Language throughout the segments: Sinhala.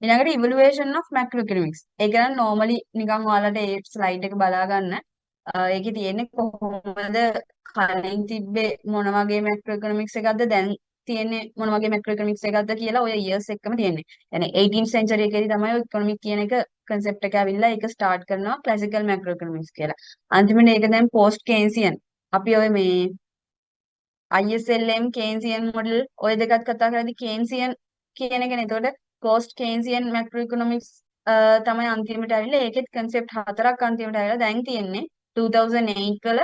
ඊළඟට evaluation of macroeconomics. ඒ කියන්නේ normally නිකන් ඔයාලට ඒ slide එක බලා ගන්න. ඒකේ තියෙන්නේ කොහොමද කලින් තිබ්බේ මොන වගේ macroeconomics එකක්ද දැන් තියෙන්නේ මොන වගේ macroeconomics එකක්ද කියලා ඔය years එක්කම තියෙන්නේ. يعني 18th century එකේදී තමයි ඔය economic කියන එක concept එක ඇවිල්ලා ඒක start කරනවා classical macroeconomics කියලා. අන්තිමට ඒක දැන් post Keynesian. අපි ඔය මේ ISLM Keynesian model ඔය දෙකත් කතා කරද්දී Keynesian කියන එකනේ. එතකොට post Keynesian macroeconomics තමයි අන්තිමට ඇවිල්ලා ඒකෙත් concept හතරක් අන්තිමට ඇවිල්ලා දැන් තියෙන්නේ 2008 වල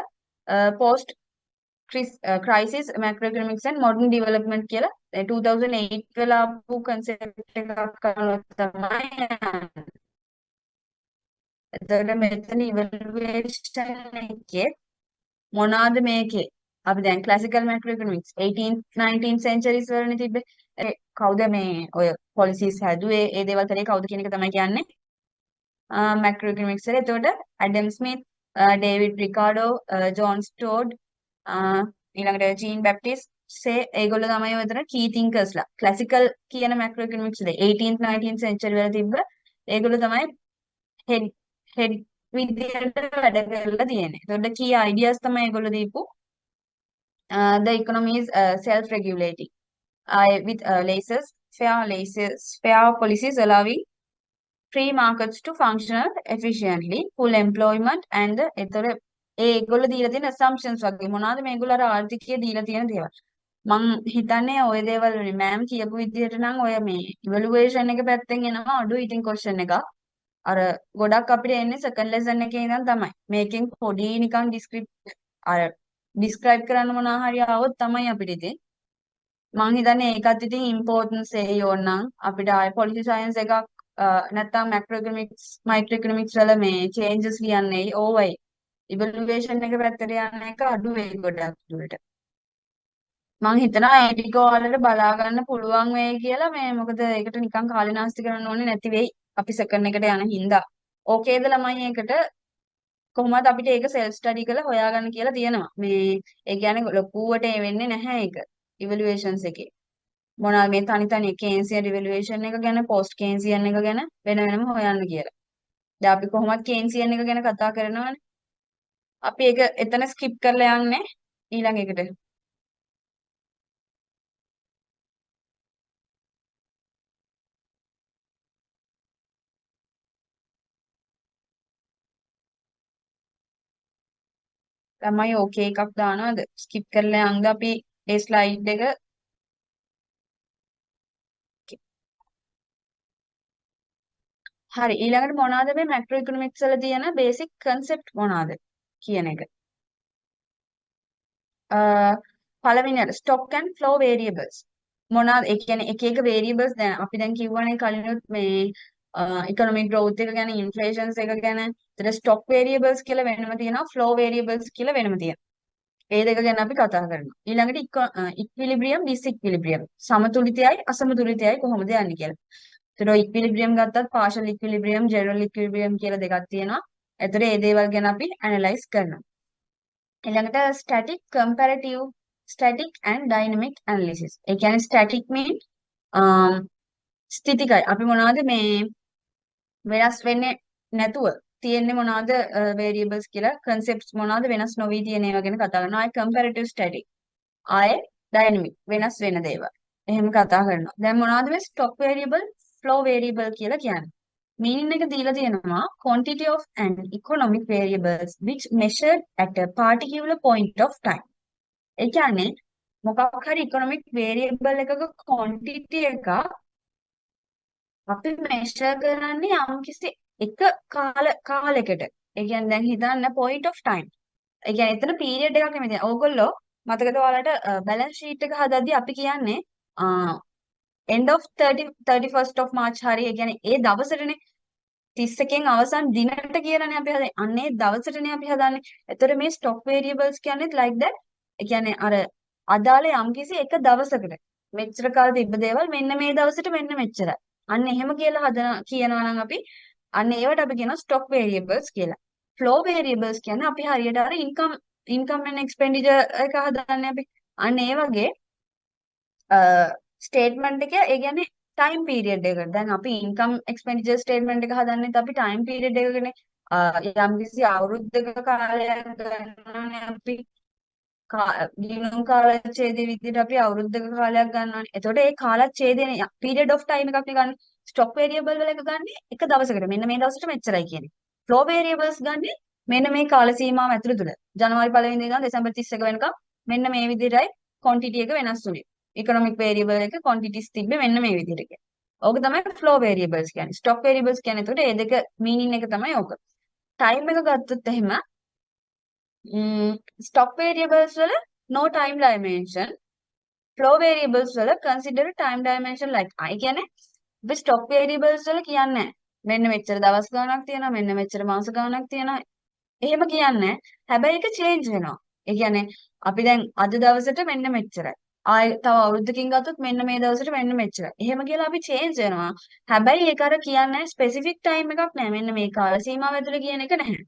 post crisis macroeconomics and modern development කියලා 2008 වල ආපු concept එකක් අනුව තමයි යන්නේ. එතකොට මෙතන evaluation එකේ මොනවාද මේකේ අපි දැන් classical macroeconomics 18th 19th centuries වලනේ තිබ්බේ. කවුද මේ ඔය policies හැදුවේ ඒ දේවල් කරේ කවුද කියන එක තමයි කියන්නේ macroeconomics වල. එතකොට ඇඩම් ස්මිත්, ඩේවිඩ් රිකාඩෝ, ජෝන් ස්ටෝඩ්, ඊළඟට ජීන් බැප්ටිස්ට් සේ ඒගොල්ලෝ තමයි ඔතන key thinkersලා. classical කියන macroeconomics වල 18th 19th century වල තිබ්බ ඒගොල්ලෝ තමයි head විදියට වැඩ කරලා තියෙන්නේ. එතකොට key ideas තමයි ඒගොල්ලෝ දීපු. The economy is self-regulating with fair policies allowing free markets to function efficiently, full employment and එතකොට ඒගොල්ලෝ දීලා තියෙන assumptions වගේ මොනවාද මේගොල්ලෝ අර ආර්ථිකයේ දීලා තියෙන දේවල්. මම හිතන්නේ ඔය දේවල් වලින් මෑම් කියපු විදිහට නම් ඔය මේ ඉවලුවේෂන් එක පැත්තෙන් එනවා අඩු ඉතින් ක්වෙස්චන් එකක්. අර ගොඩක් අපිට එන්නේ සෙකන්ඩ් ලෙසන් එකේ ඉඳන් තමයි. මේකෙන් පොඩි නිකන් ඩිස්ක්‍රයිබ් කරන්න මොනවා හරි ආවොත් තමයි අපිට ඉතින් මම හිතන්නේ ඒකත් ඉතින් ඉම්පෝටන්ස් ඒ ඕනනම් අපිට ආය පොලිසි සයන්ස් එකක් නැත්නම් මැක්‍රෝඉකොනොමික්ස් මයික්‍රෝඉකොනොමික්ස් වල මේ චේන්ජස් ලියන්නේ ඕවයි ඉවලුවේෂන් එක පැත්තට යන එක අඩු වෙයි ගොඩක් දුරට. මම හිතනවා ඒ ටික ඔයාලට බලා ගන්න පුළුවන් වෙයි කියලා මේ මොකද ඒකට නිකන් කාලේ නාස්ති කරන්න ඕනේ නැති වෙයි අපි සෙකන්ඩ් එකට යන හින්දා. ඕකේද ළමයි ඒකට කොහොමද අපිට ඒක සෙල්ෆ් ස්ටඩි කරලා හොයාගන්න කියලා තියෙනවා. මේ ඒ කියන්නේ ලොකුවට ඒ වෙන්නේ නැහැ ඒක ඉවලුවේෂන්ස් එකේ. මොනවා මේ තනි තනි කේන්සියන් ඉවලුවේෂන් එක ගැන පෝස්ට් කේන්සියන් එක ගැන වෙන වෙනම හොයන්න කියලා. දැන් අපි කොහොමද කේන්සියන් එක ගැන කතා කරනවනේ. අපි ඒක එතන ස්කිප් කරලා යන්නේ ඊළඟ එකට. ළමයි ඕකේ එකක් දානවද? ස්කිප් කරලා යන්න අපි ඒ ස්ලයිඩ් එක හරි ඊළඟට මොනවාද මේ මැක්‍රෝ ඉකොනොමික්ස් වල තියෙන බේසික් කන්සෙප්ට් මොනවාද කියන එක. පළවෙනියට ස්ටොක් ඇන්ඩ් ෆ්ලෝ වේරියබල්ස් මොනවාද ඒ කියන්නේ එක එක වේරියබල්ස් දැන් අපි දැන් කිව්වනේ කලිනුත් මේ ඉකොනොමික් growth එක ගැන ඉන්ෆ්ලේෂන්ස් එක ගැන ඒතර ස්ටොක් වේරියබල්ස් කියලා වෙනම තියෙනවා ෆ්ලෝ වේරියබල්ස් කියලා වෙනම තියෙනවා. ඒ දෙක ගැන අපි කතා කරනවා. ඊළඟට ඉක්විලිබ්‍රියම් ඩිස්ඉක්විලිබ්‍රියම් සමතුලිතයයි අසමතුලිතයයි කොහොමද යන්නේ කියලා. ඒතර ඉක්විලිබ්‍රියම් ගත්තත් පාෂල් ඉක්විලිබ්‍රියම් ජෙනරල් ඉක්විලිබ්‍රියම් කියලා දෙකක් තියෙනවා. ඒතර මේ දේවල් ගැන අපි ඇනලයිස් කරනවා. ඊළඟට static comparative static and dynamic analysis. ඒ කියන්නේ ස්ටැටික් mean ස්ථිතිකයි. අපි මොනවද මේ වෙනස් වෙන්නේ නැතුව තියෙන්නේ මොනවද වේරියබල්ස් කියලා කන්සෙප්ට්ස් මොනවද වෙනස් නොවි තියෙන ඒවා ගැන කතා කරනවා. ආයේ කම්පැරටිව් ස්ටැටික්. ආයේ ඩයිනමික් වෙනස් වෙන දේවල්. එහෙම කතා කරනවා. දැන් මොනවද මේ ස්ටොක් වේරියබල් ෆ්ලෝ වේරියබල් කියලා කියන්නේ. meaning එක දීලා තියෙනවා quantity of an economic variables which measured at a particular point of time. ඒ කියන්නේ මොකක් හරි economic variable එකක quantity එක අපි measure කරන්නේ යම්කිසි එක කාලයකට. ඒ කියන්නේ දැන් හිතන්න point of time. ඒ කියන්නේ එතන period එකක් නෙමෙයි. ඕගොල්ලෝ මතකද ඔයාලට balance sheet එක හදද්දී අපි කියන්නේ end of 31st of March හරි ඒ කියන්නේ ඒ දවසටනේ 31න් අවසන් දිනට කියලානේ අපි හදන්නේ. අන්නේ දවසටනේ අපි හදන්නේ. එතකොට මේ stock variables කියන්නේත් like that. ඒ කියන්නේ අර අදාළ යම්කිසි එක දවසකට මෙච්චර කාල තිබ්බ දේවල් මෙන්න මේ දවසට මෙන්න මෙච්චරයි. අන්න එහෙම කියලා කියනවා නම් අපි අන්න ඒවට අපි කියනවා stock variables කියලා. flow variables කියන්නේ අපි හරියට අර income and expenditure එක හදන්නේ අපි. අන්න ඒ වගේ ස්ටේට්මන්ට් එක ඒ කියන්නේ ටයිම් පීරියඩ් එකකට. දැන් අපි ඉන්කම් එක්ස්පෙන්ඩිචර් ස්ටේට්මන්ට් එක හදන්නෙත් අපි ටයිම් පීරියඩ් එකකනේ. යම්කිසි අවුරුද්දක කාලයක් ගන්නවානේ අපි ගිණුම් කාලච්ඡේදයේ විදිහට අපි අවුරුද්දක කාලයක් ගන්නවානේ. එතකොට ඒ කාලච්ඡේදයේ පීරියඩ් ඔෆ් ටයිම් එකක් නේ ගන්න. ස්ටොක් වේරියබල් වල එක ගන්න එක දවසකට. මෙන්න මේ දවසට මෙච්චරයි කියන්නේ. ෆ්ලෝ වේරියබල්ස් ගන්න මෙන්න මේ කාල සීමාව ඇතුළත තුල. ජනවාරි 1 වෙනිදා ඉඳන් දෙසැම්බර් 31 වෙනකම් මෙන්න මේ විදිහටයි ක්වොන්ටිටි එක වෙනස් වුනේ. ඉකොනොමික් වේරියබල් එක ක්වොන්ටිටිස් තිබ්බේ මෙන්න මේ විදිහට. ඕක තමයි ෆ්ලෝ වේරියබල්ස් කියන්නේ. ස්ටොක් වේරියබල්ස් කියන්නේ එතකොට මේ දෙක මීනින් එක තමයි ඕක. ටයිම් එක ගත්තොත් එහෙම stock variables වල no time dimension, flow variables වල consider time dimension like I කියන්නේ අපි stock variables වල කියන්නේ මෙන්න මෙච්චර දවස් ගණනක් තියෙනවා මෙන්න මෙච්චර මාස ගණනක් තියෙනවා එහෙම කියන්නේ හැබැයි ඒක change වෙනවා. ඒ කියන්නේ අපි දැන් අද දවසට මෙන්න මෙච්චරයි. ආයි තව අවුරුද්දකින් ගත්තොත් මෙන්න මේ දවසට මෙන්න මෙච්චරයි. එහෙම කියලා අපි change වෙනවා. හැබැයි ඒක අර කියන්නේ specific time එකක් නෑ. මෙන්න මේ කාල සීමාව ඇතුළේ කියන එක නැහැ.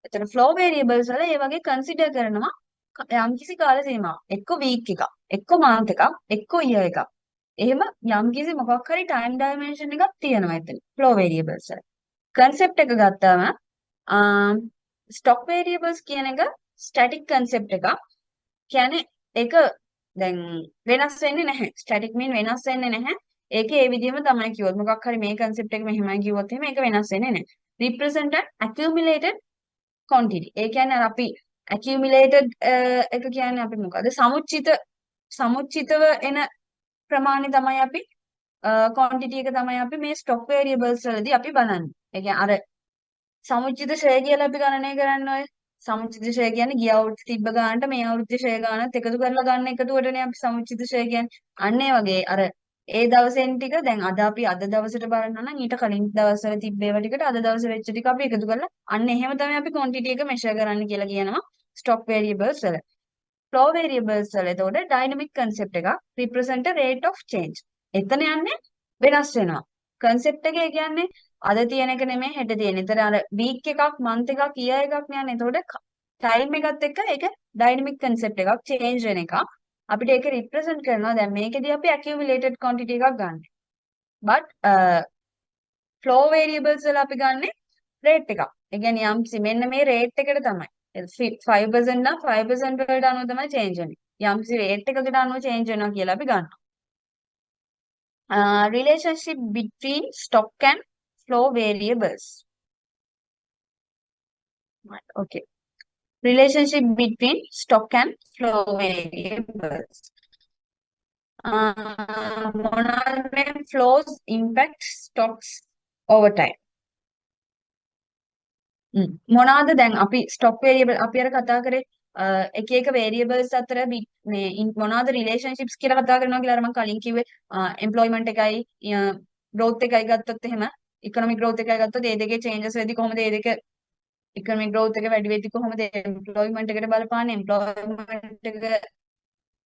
එතන flow variables වල ඒ වගේ consider කරනවා යම්කිසි කාල සීමාවක්. එක්ක week එකක්, එක්ක month එකක්, එක්ක year එකක්. එහෙම යම්කිසි මොකක් හරි time dimension එකක් තියෙනවා එතන flow variables වල. concept එක ගත්තාම stock variables කියන එක static concept එකක්. කියන්නේ ඒක දැන් වෙනස් වෙන්නේ නැහැ. static mean වෙනස් වෙන්නේ නැහැ. ඒකේ ඒ විදිහම තමයි කිව්වොත් මොකක් හරි මේ concept එක මෙහෙමයි කිව්වොත් එහෙම ඒක වෙනස් වෙන්නේ නැහැ. represent an accumulated quantity. ඒ කියන්නේ අපි accumulated එක කියන්නේ අපි මොකද? සමුච්චිතව එන ප්‍රමාණය තමයි අපි quantity එක තමයි අපි මේ stock variables වලදී අපි බලන්නේ. ඒ කියන්නේ අර සමුච්චිත ෂෙයා කියලා අපි ගණනය කරන්නේ ඔය සමුච්චිත ෂෙයා කියන්නේ ගිය අවුරුද්ද තිබ්බ ගානට මේ අවුරුද්දේ ෂෙයා ගානත් එකතු කරලා ගන්න එකතුවටනේ අපි සමුච්චිත ෂෙයා කියන්නේ. අන්න ඒ වගේ අර ඒ දවසෙන් ටික දැන් අද අපි අද දවසට බලනවා නම් ඊට කලින් දවස්වල තිබ්බ ඒවා ටිකට අද දවසේ වෙච්ච ටික අපි එකතු කරලා අන්න එහෙම තමයි අපි quantity එක measure කරන්න කියලා කියනවා stock variables වල. flow variables වල එතකොට dynamic concept එකක් represent a rate of change. එතන යන්නේ වෙනස් වෙනවා. concept එක කියන්නේ අද තියෙන එක නෙමෙයි හෙට තියෙන. ඒතර අර week එකක් month එකක් year එකක් නෑනේ. එතකොට time එකත් එක්ක ඒක dynamic concept එකක් change වෙන එකක්. අපිට ඒක represent කරනවා. දැන් මේකෙදී අපි accumulated quantity එකක් ගන්න. but flow variables වල අපි ගන්නෙ rate එකක්. ඒ කියන්නේ යම්කිසි මෙන්න මේ rate එකට තමයි. 5% නම් 5% වලට අනුව තමයි change වෙන්නේ. යම්කිසි rate එකකට අනුව change වෙනවා කියලා අපි ගන්නවා. Relationship between stock and flow variables. Okay. Relationship between stock and flow variables. Monad when flows impact stocks over time. මොනවාද දැන් අපි ස්ටොක් වේරියබල් අපි අර කතා කරේ එක එක වේරියබල්ස් අතර මේ මොනවාද රිලේෂන්ෂිප්ස් කියලා කතා කරනවා කියලා අර මම කලින් කිව්වේ එම්ප්ලොයිමන්ට් එකයි growth එකයි ගත්තොත් එහෙම ඉකොනොමික් growth එකයි ගත්තොත් ඒ දෙකේ changes වෙද්දී කොහොමද ඒ දෙක ඉකොනොමික් growth එක වැඩි වෙද්දී කොහොමද එම්ප්ලොයිමන්ට් එකට බලපාන්නේ එම්ප්ලොයිමන්ට් එක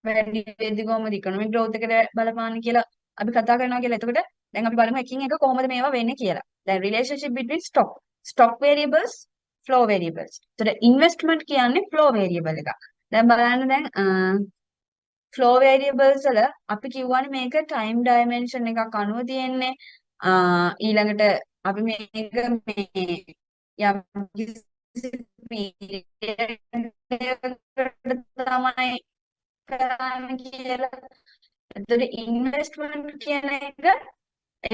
වැඩි වෙද්දී කොහොමද ඉකොනොමික් growth එකට බලපාන්නේ කියලා අපි කතා කරනවා කියලා. එතකොට දැන් අපි බලමු එකින් එක කොහොමද මේවා වෙන්නේ කියලා. දැන් relationship between stock variables flow variables. එතකොට investment කියන්නේ flow variable එකක්. දැන් බලන්න දැන් flow variables වල අපි කියවනේ මේක time dimension එකක් අනුව තියෙන්නේ. ඊළඟට අපි මේක මේ යම් කිසි period තමයි කරන්න කියලා. එතකොට investment කියන එක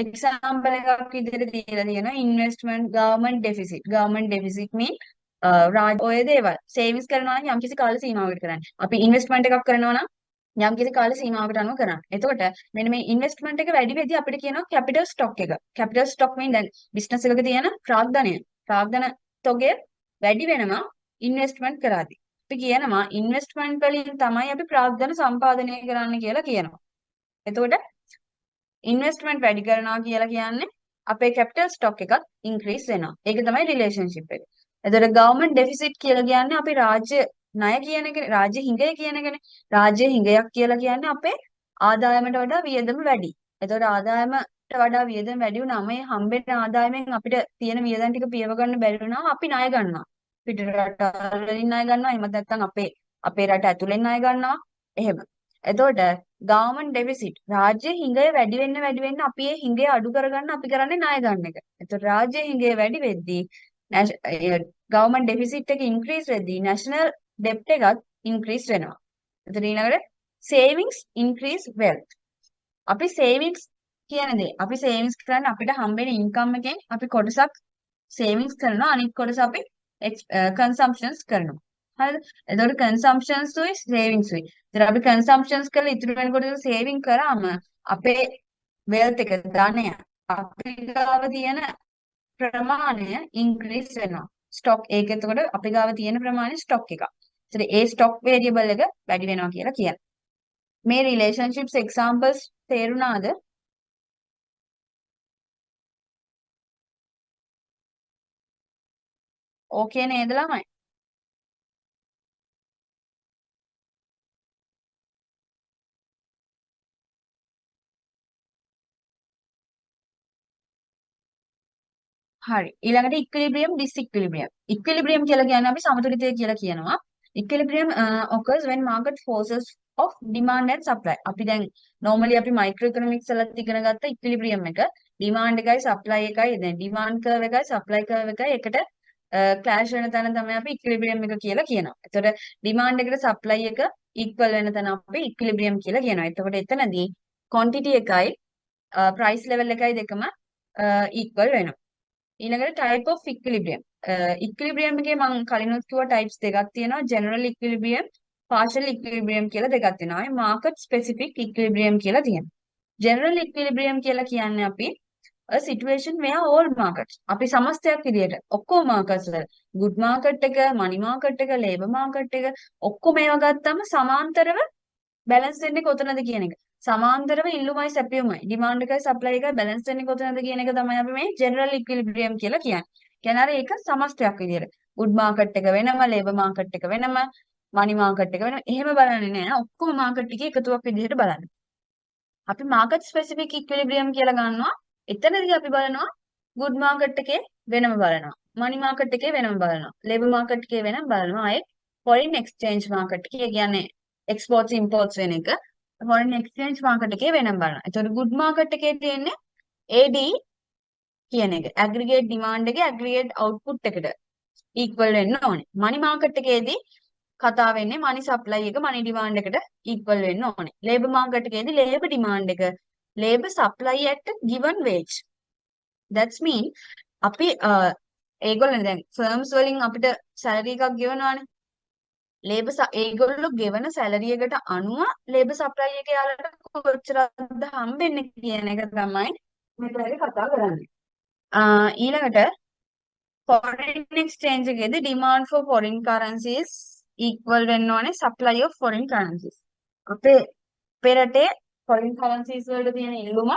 එක්සාම්පල් එකක් විදිහට දීලා තියෙනවා investment government deficit mean ඔය දේවල් සේවිංස් කරනවා නම් යම්කිසි කාල සීමාවකට කරන්නේ. අපි ඉන්වෙස්ට්මන්ට් එකක් කරනවා නම් යම්කිසි කාල සීමාවකට අනුව කරන්නේ. එතකොට මෙන්න මේ ඉන්වෙස්ට්මන්ට් එක වැඩි වෙද්දී අපිට කියනවා කැපිටල් ස්ටොක් එක. කැපිටල් ස්ටොක් mean දැන් බිස්නස් එකක තියෙන ප්‍රාග්ධන තොගය වැඩි වෙනවා ඉන්වෙස්ට්මන්ට් කරාදී. අපි කියනවා ඉන්වෙස්ට්මන්ට් වලින් තමයි අපි ප්‍රාග්ධන සම්පාදනය කරන්න කියලා කියනවා. එතකොට ඉන්වෙස්ට්මන්ට් වැඩි කරනවා කියලා කියන්නේ අපේ කැපිටල් ස්ටොක් එකත් ඉන්ක්‍රීස් වෙනවා. ඒක තමයි රිලේෂන්ෂිප් එක. එතකොට ගවර්න්මන්ට් ඩෙෆිසිට් කියලා කියන්නේ අපි රාජ්‍ය ණය කියන එක රාජ්‍ය හිඟය කියන එකනේ. රාජ්‍ය හිඟයක් කියලා කියන්නේ අපේ ආදායමට වඩා වියදම වැඩි. එතකොට ආදායමට වඩා වියදම වැඩි වුණාම මේ හම්බෙන ආදායමෙන් අපිට තියෙන වියදම් ටික පියව ගන්න බැරි වුණාම අපි ණය ගන්නවා. පිට රටවලින් ණය ගන්නවා. එහෙම නැත්නම් අපේ රට ඇතුලෙන් ණය ගන්නවා. එහෙම. එතකොට ගවර්න්මන්ට් ඩෙෆිසිට් රාජ්‍ය හිඟය වැඩි වෙන්න අපි ඒ හිඟය අඩු කරගන්න අපි කරන්නේ ණය ගන්න එක. එතකොට රාජ්‍ය හිඟය වැඩි වෙද්දී ගවර්න්මන්ට් ඩෙෆිසිට් එක ඉන්ක්‍රීස් වෙද්දී නැෂනල් ඩෙප්ට් එකත් ඉන්ක්‍රීස් වෙනවා. එතකොට ඊළඟට සේවිංස් ඉන්ක්‍රීස් වෙල්ත්. අපි සේවිංස් කියන දේ අපි සේවිංස් කරන්නේ අපිට හම්බෙන ඉන්කම් එකෙන් අපි කොටසක් සේවිංස් කරනවා අනිත් කොටස අපි කන්සම්ප්ෂන්ස් කරනවා. හරිද? එතකොට කන්සම්ප්ෂන්ස් උයි සේවිංස් උයි. ඉතින් අපි කන්සම්ප්ෂන්ස් කරලා ඉතුරු වෙනකොට සේවිං කරාම අපේ වෙල්ත් එක ධනය අපි ගාව තියෙන ප්‍රමාණය ඉන්ක්‍රීස් වෙනවා. ස්ටොක් ඒක එතකොට අපි ගාව තියෙන ප්‍රමාණය ස්ටොක් එක. ඉතින් ඒ ස්ටොක් වේරියබල් එක වැඩි වෙනවා කියලා කියන්නේ. මේ රිලේෂන්ෂිප්ස් එක්සාම්පල්ස් තේරුණාද? ඕකේ නේද ළමයි? හරි. ඊළඟට ඉක්විලිබ්‍රියම් ඩිස්ඉක්විලිබ්‍රියම්. ඉක්විලිබ්‍රියම් කියලා කියන්නේ අපි සමතුලිතය කියලා කියනවා. ඉක්විලිබ්‍රියම් occurs when market forces of demand and supply. අපි දැන් normally අපි මයික්‍රෝ ඉකොනොමික්ස් වලත් ඉගෙන ගත්ත ඉක්විලිබ්‍රියම් එක demand එකයි supply එකයි දැන් demand curve එකයි supply curve එකයි එකට ක්ලෑෂ් වෙන තැන තමයි අපි ඉක්විලිබ්‍රියම් එක කියලා කියනවා. එතකොට demand එකට supply එක equal වෙන තැන අපි ඉක්විලිබ්‍රියම් කියලා කියනවා. එතකොට එතනදී quantity එකයි price level එකයි දෙකම equal වෙනවා. ඊළඟට type of equilibrium. equilibrium එකේ මම කලිනුත් කිව්වා types දෙකක් තියෙනවා. general equilibrium, partial equilibrium කියලා දෙකක් තියෙනවා. ඒ market specific equilibrium කියලා තියෙනවා. general equilibrium කියලා කියන්නේ අපි a situation where all markets අපි සමස්තයක් විදියට ඔක්කොම markets වල good market එක, money market එක, labor market එක ඔක්කොම ඒවා ගත්තම සමාන්තරව බැලන්ස් වෙන්නේ කොතනද කියන එක. සමාන්තරව ඉල්ලුමයි සැපයුමයි ඩිමාන්ඩ් එකයි සප්ලයි එකයි බැලන්ස් වෙන්නේ කොතනද කියන එක තමයි අපි මේ ජෙනරල් ඉක්විලිබ්‍රියම් කියලා කියන්නේ. කියන්නේ අර ඒක සමස්තයක් විදියට. වුඩ් මාකට් එක වෙනම, ලේබර් මාකට් එක වෙනම, මනි මාකට් එක වෙනම. එහෙම බලන්නේ නෑ. ඔක්කොම මාකට් එකේ එකතුවක් විදියට බලන්න. අපි මාකට් ස්පෙસિෆික් ඉක්විලිබ්‍රියම් කියලා ගන්නවා. එතනදී අපි බලනවා වුඩ් මාකට් එකේ වෙනම බලනවා. මනි මාකට් එකේ වෙනම බලනවා. ලේබර් මාකට් එකේ වෙනම බලනවා. ආයේ ෆොරින් එක්ස්චේන්ජ් මාකට් එකේ කියන්නේ එක්ස්පෝර්ට්ස් ඉම්පෝර්ට්ස් වෙන එක ෆොරින් එක්ස්චේන්ජ් මාකට් එකේ වෙනම බලනවා. ඒතකොට good මාකට් එකේ තියෙන්නේ AD කියන එක. ඇග්‍රීගේට් ඩිමාන්ඩ් එකේ ඇග්‍රීගේට් අවුට්පුට් එකට equal වෙන්න ඕනේ. මනි මාකට් එකේදී කතා වෙන්නේ මනි සප්ලයි එක මනි ඩිමාන්ඩ් එකට equal වෙන්න ඕනේ. ලේබර් මාකට් එකේදී ලේබර් ඩිමාන්ඩ් එක labour supply at given wage. That's mean අපි ඒගොල්ලෝ දැන් ෆර්ම්ස් වලින් අපිට සැලරි එකක් ගෙවනවානේ. ඒගොල්ලෝ ගෙවන සැලරි එකට අනුව ලේබර් සප්ලයි එක යාලට කොච්චරද හම්බෙන්නේ කියන එක තමයි මෙතනදී කතා කරන්නේ. ඊළඟට foreign exchange එකේදී demand for foreign currencies equal වෙන්න ඕනේ supply of foreign currencies. අපේ රටේ foreign currencies වලට තියෙන ඉල්ලුම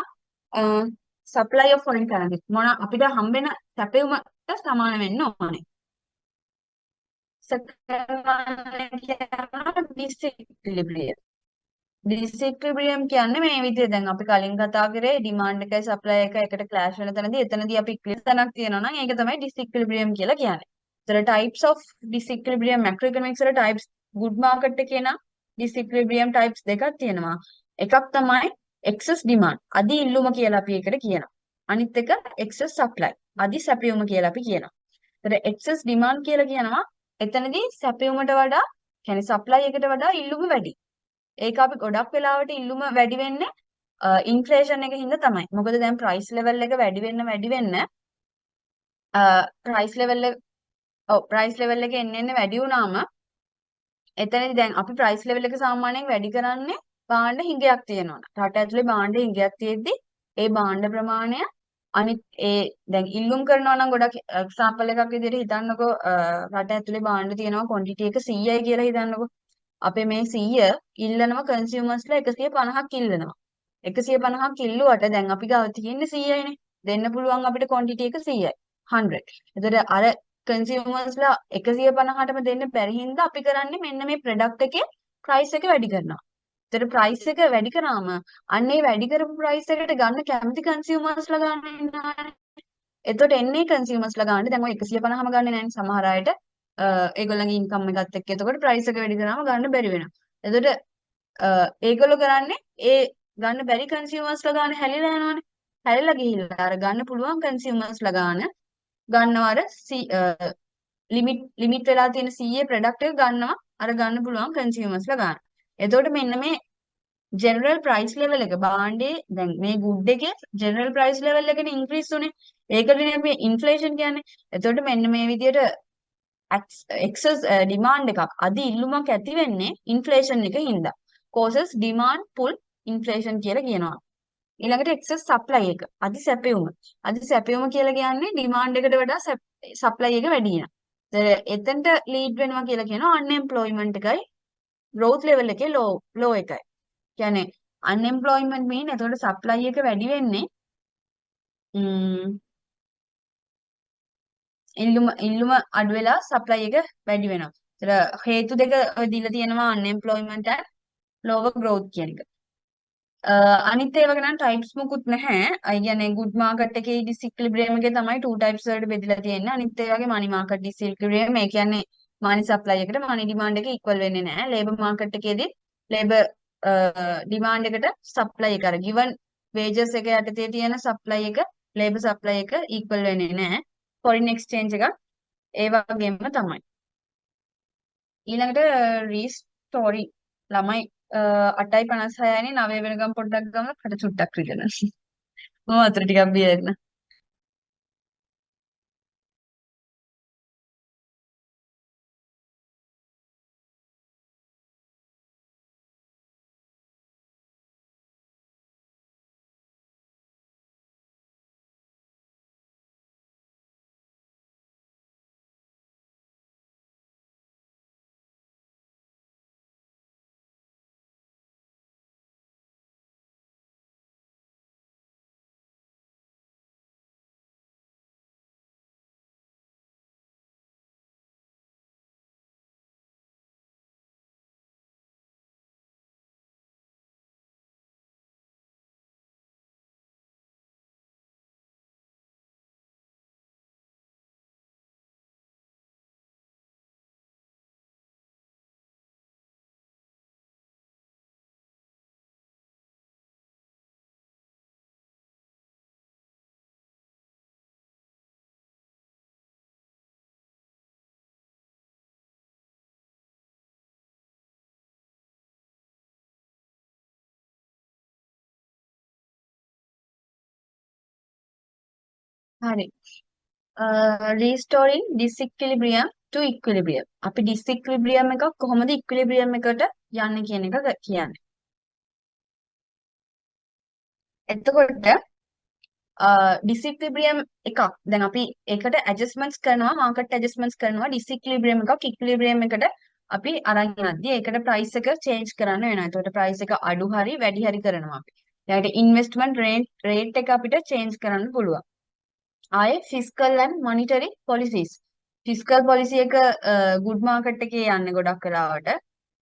supply of foreign currencies මොන අපිට හම්බෙන සැපයුමට සමාන වෙන්න ඕනේ. disequilibrium. disequilibrium කියන්නේ මේ විදිහට දැන් අපි කලින් කතා කරේ demand එකයි supply එකයි එකට clash වෙන තැනදී එතනදී අපි equilibrium තැනක් තියෙනවා නම් ඒක තමයි disequilibrium කියලා කියන්නේ. ඒතර types of disequilibrium macroeconomics වල types good market එකේ නම් disequilibrium types දෙකක් තියෙනවා. එකක් තමයි excess demand අධි ඉල්ලුම කියලා අපි ඒකට කියනවා. අනිත් එක excess supply අධි සැපයුම කියලා අපි කියනවා. ඒතර excess demand කියලා කියනවා එතනදී සැපයුමට වඩා කියන්නේ සප්ලයි එකට වඩා ඉල්ලුම වැඩි. ඒක අපි ගොඩක් වෙලාවට ඉල්ලුම වැඩි වෙන්නේ ඉන්ෆ්ලේෂන් එක හින්දා තමයි. මොකද දැන් ප්‍රයිස් ලෙවල් එක වැඩි වෙන්න ප්‍රයිස් ලෙවල් එක එන්න වැඩි වුණාම එතනදී දැන් අපි ප්‍රයිස් ලෙවල් එක සාමාන්‍යයෙන් වැඩි කරන්නේ භාණ්ඩ හිඟයක් තියෙනවා. රට ඇතුලේ භාණ්ඩ හිඟයක් තියෙද්දි ඒ භාණ්ඩ ප්‍රමාණය අනිත් දැන් ඉල්ලුම් කරනවා නම් ගොඩක් එක්සැම්පල් එකක් විදිහට හිතන්නකෝ රට ඇතුලේ භාණ්ඩ තියෙනවා ක්වොන්ටිටි එක 100යි කියලා හිතන්නකෝ. අපේ මේ 100 ඉල්ලනවා කන්සියුමර්ස්ලා 150ක් ඉල්ලනවා. 150ක් ඉල්ලුවට දැන් අපි ගාව තියෙන්නේ 100යිනේ. දෙන්න පුළුවන් අපිට ක්වොන්ටිටි එක 100යි. 100. එතකොට අර කන්සියුමර්ස්ලා 150ටම දෙන්න බැරි හින්දා අපි කරන්නේ මෙන්න මේ ප්‍රොඩක්ට් එකේ ප්‍රයිස් එක වැඩි කරනවා. එතකොට ප්‍රයිස් එක වැඩි කරාම අන්න ඒ වැඩි කරපු ප්‍රයිස් එකට ගන්න කැමති කන්සියුමර්ස්ලා ගන්න ඉන්නවා. එතකොට එන්නේ කන්සියුමර්ස්ලා ගන්න දැන් ඔය 150ම ගන්නේ නැහැ සමහර අයට ඒගොල්ලන්ගේ ඉන්කම් එකත් එක්ක. එතකොට ප්‍රයිස් එක වැඩි කරාම ගන්න බැරි වෙනවා. එතකොට ඒගොල්ලෝ කරන්නේ ඒ ගන්න බැරි කන්සියුමර්ස්ලා ගන්න හැලිලා යනවනේ. හැලිලා ගිහිල්ලා අර ගන්න පුළුවන් කන්සියුමර්ස්ලා ගන්නවා අර ලිමිට් වෙලා තියෙන 100 ප්‍රොඩක්ට් එක ගන්නවා අර ගන්න පුළුවන් කන්සියුමර්ස්ලා ගන්න. එතකොට මෙන්න මේ ජෙනරල් ප්‍රයිස් ලෙවල් එක භාණ්ඩේ දැන් මේ ගුඩ් එකේ ජෙනරල් ප්‍රයිස් ලෙවල් එකනේ ඉන්ක්‍රීස් උනේ. ඒකටනේ අපි ඉන්ෆ්ලේෂන් කියන්නේ. එතකොට මෙන්න මේ විදිහට එක්සස් ඩිමාන්ඩ් එකක් අධි ඉල්ලුමක් ඇති වෙන්නේ ඉන්ෆ්ලේෂන් එක හින්දා. causes demand pull inflation කියලා කියනවා. ඊළඟට එක්සස් සප්ලයි එක අධි සැපයුම. අධි සැපයුම කියලා කියන්නේ ඩිමාන්ඩ් එකට වඩා සප්ලයි එක වැඩි වෙනවා. එතනට ලීඩ් වෙනවා කියලා කියනවා අන්එම්ප්ලොයිමන්ට් එකයි growth level එකේ low එකයි. කියන්නේ unemployment mean එතකොට supply එක වැඩි වෙන්නේ ඉල්ලුම අඩු වෙලා supply එක වැඩි වෙනවා. ඒතර හේතු දෙක ඔය දීලා තියෙනවා unemployment and lower growth කියන එක. අනිත් ඒවා ගැන ටයිප්ස් මොකුත් නැහැ. ඒ කියන්නේ good market එකේ disequilibrium එකේ තමයි two types වලට බෙදලා තියෙන්නේ. අනිත් ඒ වගේ money market disequilibrium ඒ කියන්නේ money supply එකට money demand එක equal වෙන්නේ නැහැ. labor market එකේදී labor demand එකට supply එක අර given wages එක යටතේ තියෙන supply එක labor supply එක equal වෙන්නේ නැහැ. foreign exchange එක ඒ වගේම තමයි. ඊළඟට රීස්ටෝරින් ළමයි 8:56නේ 9 වෙනකම් පොඩ්ඩක් ගමු කට චුට්ටක් රිදෙන. මම වතුර ටිකක් බියෙන්න. හරි. රීස්ටෝරින් disequilibrium to equilibrium. අපි disequilibrium එකක් කොහොමද equilibrium එකට යන්නේ කියන එක කියන්නේ. එතකොට disequilibrium එකක් දැන් අපි ඒකට adjustments කරනවා market adjustments කරනවා disequilibrium එකක් equilibrium එකට අපි අරන් යද්දී ඒකට price එක change කරන්න වෙනවා. එතකොට price එක අඩු හරි වැඩි හරි කරනවා අපි. ඊළඟට investment rate එක අපිට change කරන්න පුළුවන්. ආයේ fiscal and monetary policies fiscal police එක ගුඩ් මාකට් එකේ යන්නේ ගොඩක් වෙලාවට.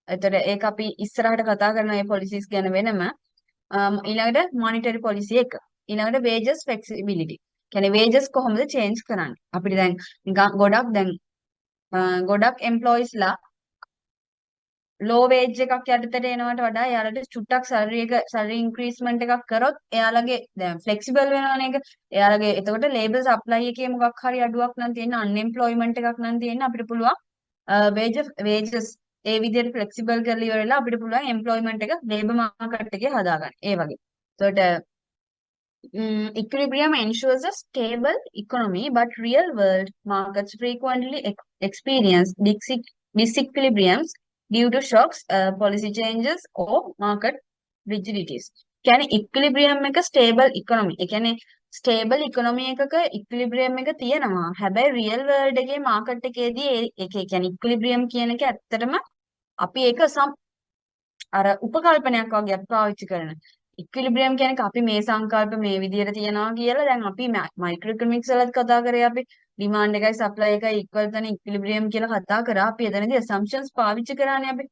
එතකොට ඒක අපි ඉස්සරහට කතා කරන මේ පොලිසිස් ගැන වෙනම. ඊළඟට මොනිටරි පොලිසි එක. ඊළඟට වේජස් ෆ්ලෙක්සිබිලිටි. කියන්නේ වේජස් කොහොමද චේන්ජ් කරන්නේ? අපිට දැන් ගොඩක් එම්ප්ලොයිස්ලා ලෝ වේජ් එකක් යටතට එනවට වඩා එයාලට චුට්ටක් සැලරි ඉන්ක්‍රීස්මන්ට් එකක් කරොත් එයාලගේ දැන් ෆ්ලෙක්සිබල් වෙනවනේ ඒක. එයාලගේ එතකොට ලේබර් සප්ලයි එකේ මොකක් හරි අඩුවක් නම් තියෙන අන්එම්ප්ලොයිමන්ට් එකක් නම් තියෙන අපිට පුළුවන් වේජස් ඒ විදිහට ෆ්ලෙක්සිබල් කරලා ඉවරලා අපිට පුළුවන් එම්ප්ලොයිමන්ට් එක ලේබර් මාකට් එකේ හදාගන්න. ඒ වගේ. එතකොට equilibrium ensures a stable economy, but real world markets frequently experience disequilibriums due to shocks, policy changes, or market rigidities. කියන්නේ equilibrium එක stable economy. ඒ කියන්නේ stable economy එකක equilibrium එක තියෙනවා. හැබැයි real world එකේ market එකේදී ඒක කියන්නේ equilibrium කියන එක ඇත්තටම අපි ඒක අර උපකල්පනයක් වගේ අපි පාවිච්චි කරන. ඉක්විලිබ්‍රියම් කියන්නේ අපි මේ සංකල්ප මේ විදිහට තියනවා කියලා දැන් අපි මයික්‍රෝ ඉකොනොමික්ස් වලත් කතා කරේ අපි ඩිමාන්ඩ් එකයි සප්ලයි එකයි ඉක්වල් තැන ඉක්විලිබ්‍රියම් කියලා කතා කරා. අපි එතනදී assumptions පාවිච්චි කරානේ අපි.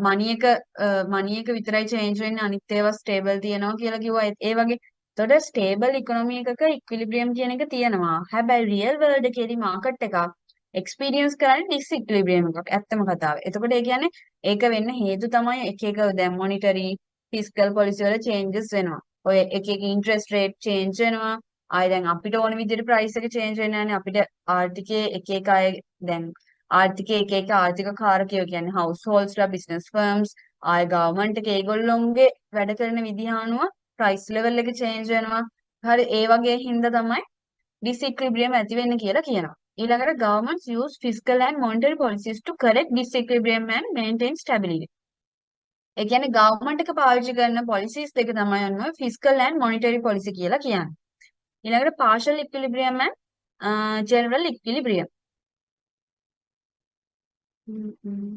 මනි එක විතරයි චේන්ජ් වෙන්නේ අනිත් ඒවා ස්ටේබල් තියනවා කියලා කිව්වා. ඒ වගේ. එතකොට ස්ටේබල් ඉකොනොමි එකක ඉක්විලිබ්‍රියම් කියන එක තියෙනවා. හැබැයි රියල් වර්ල්ඩ් එකේදී මාකට් එකක් එක්ස්පීරියන්ස් කරන්නේ ඩිස්ඉක්විලිබ්‍රියම් එකක්. ඇත්තම කතාව. එතකොට ඒ කියන්නේ ඒක වෙන්න හේතු තමයි එක එක දැන් මොනිටරි ෆිස්කල් පොලිසි වල චේන්ජස් වෙනවා. ඔය එක එක ඉන්ට්‍රෙස්ට් රේට් චේන්ජ් වෙනවා. ආයෙ දැන් අපිට ඕන විදිහට ප්‍රයිස් එක චේන්ජ් වෙන්නේ නැහැ. අපිට ආර්ථිකයේ එක එක අය දැන් ආර්ථිකයේ එක එක ආර්ථික කාරකයෝ කියන්නේ හවුස් හෝල්ඩ්ස්ලා බිස්නස් ෆර්ම්ස් ආයෙ ගවර්න්මන්ට් එක ඒගොල්ලොන්ගේ වැඩ කරන විදිහ අනුව ප්‍රයිස් ලෙවල් එක චේන්ජ් වෙනවා. හරි ඒ වගේ හින්දා තමයි disequilibrium ඇති වෙන්නේ කියලා කියනවා. ඊළඟට governments use fiscal and monetary policies to correct disequilibrium and maintain stability. ඒ කියන්නේ government එක පාවිච්චි කරන policies දෙක තමයි ඔන්න fiscal and monetary policy කියලා කියන්නේ. ඊළඟට partial equilibrium and general equilibrium. හ්ම් හ්ම්.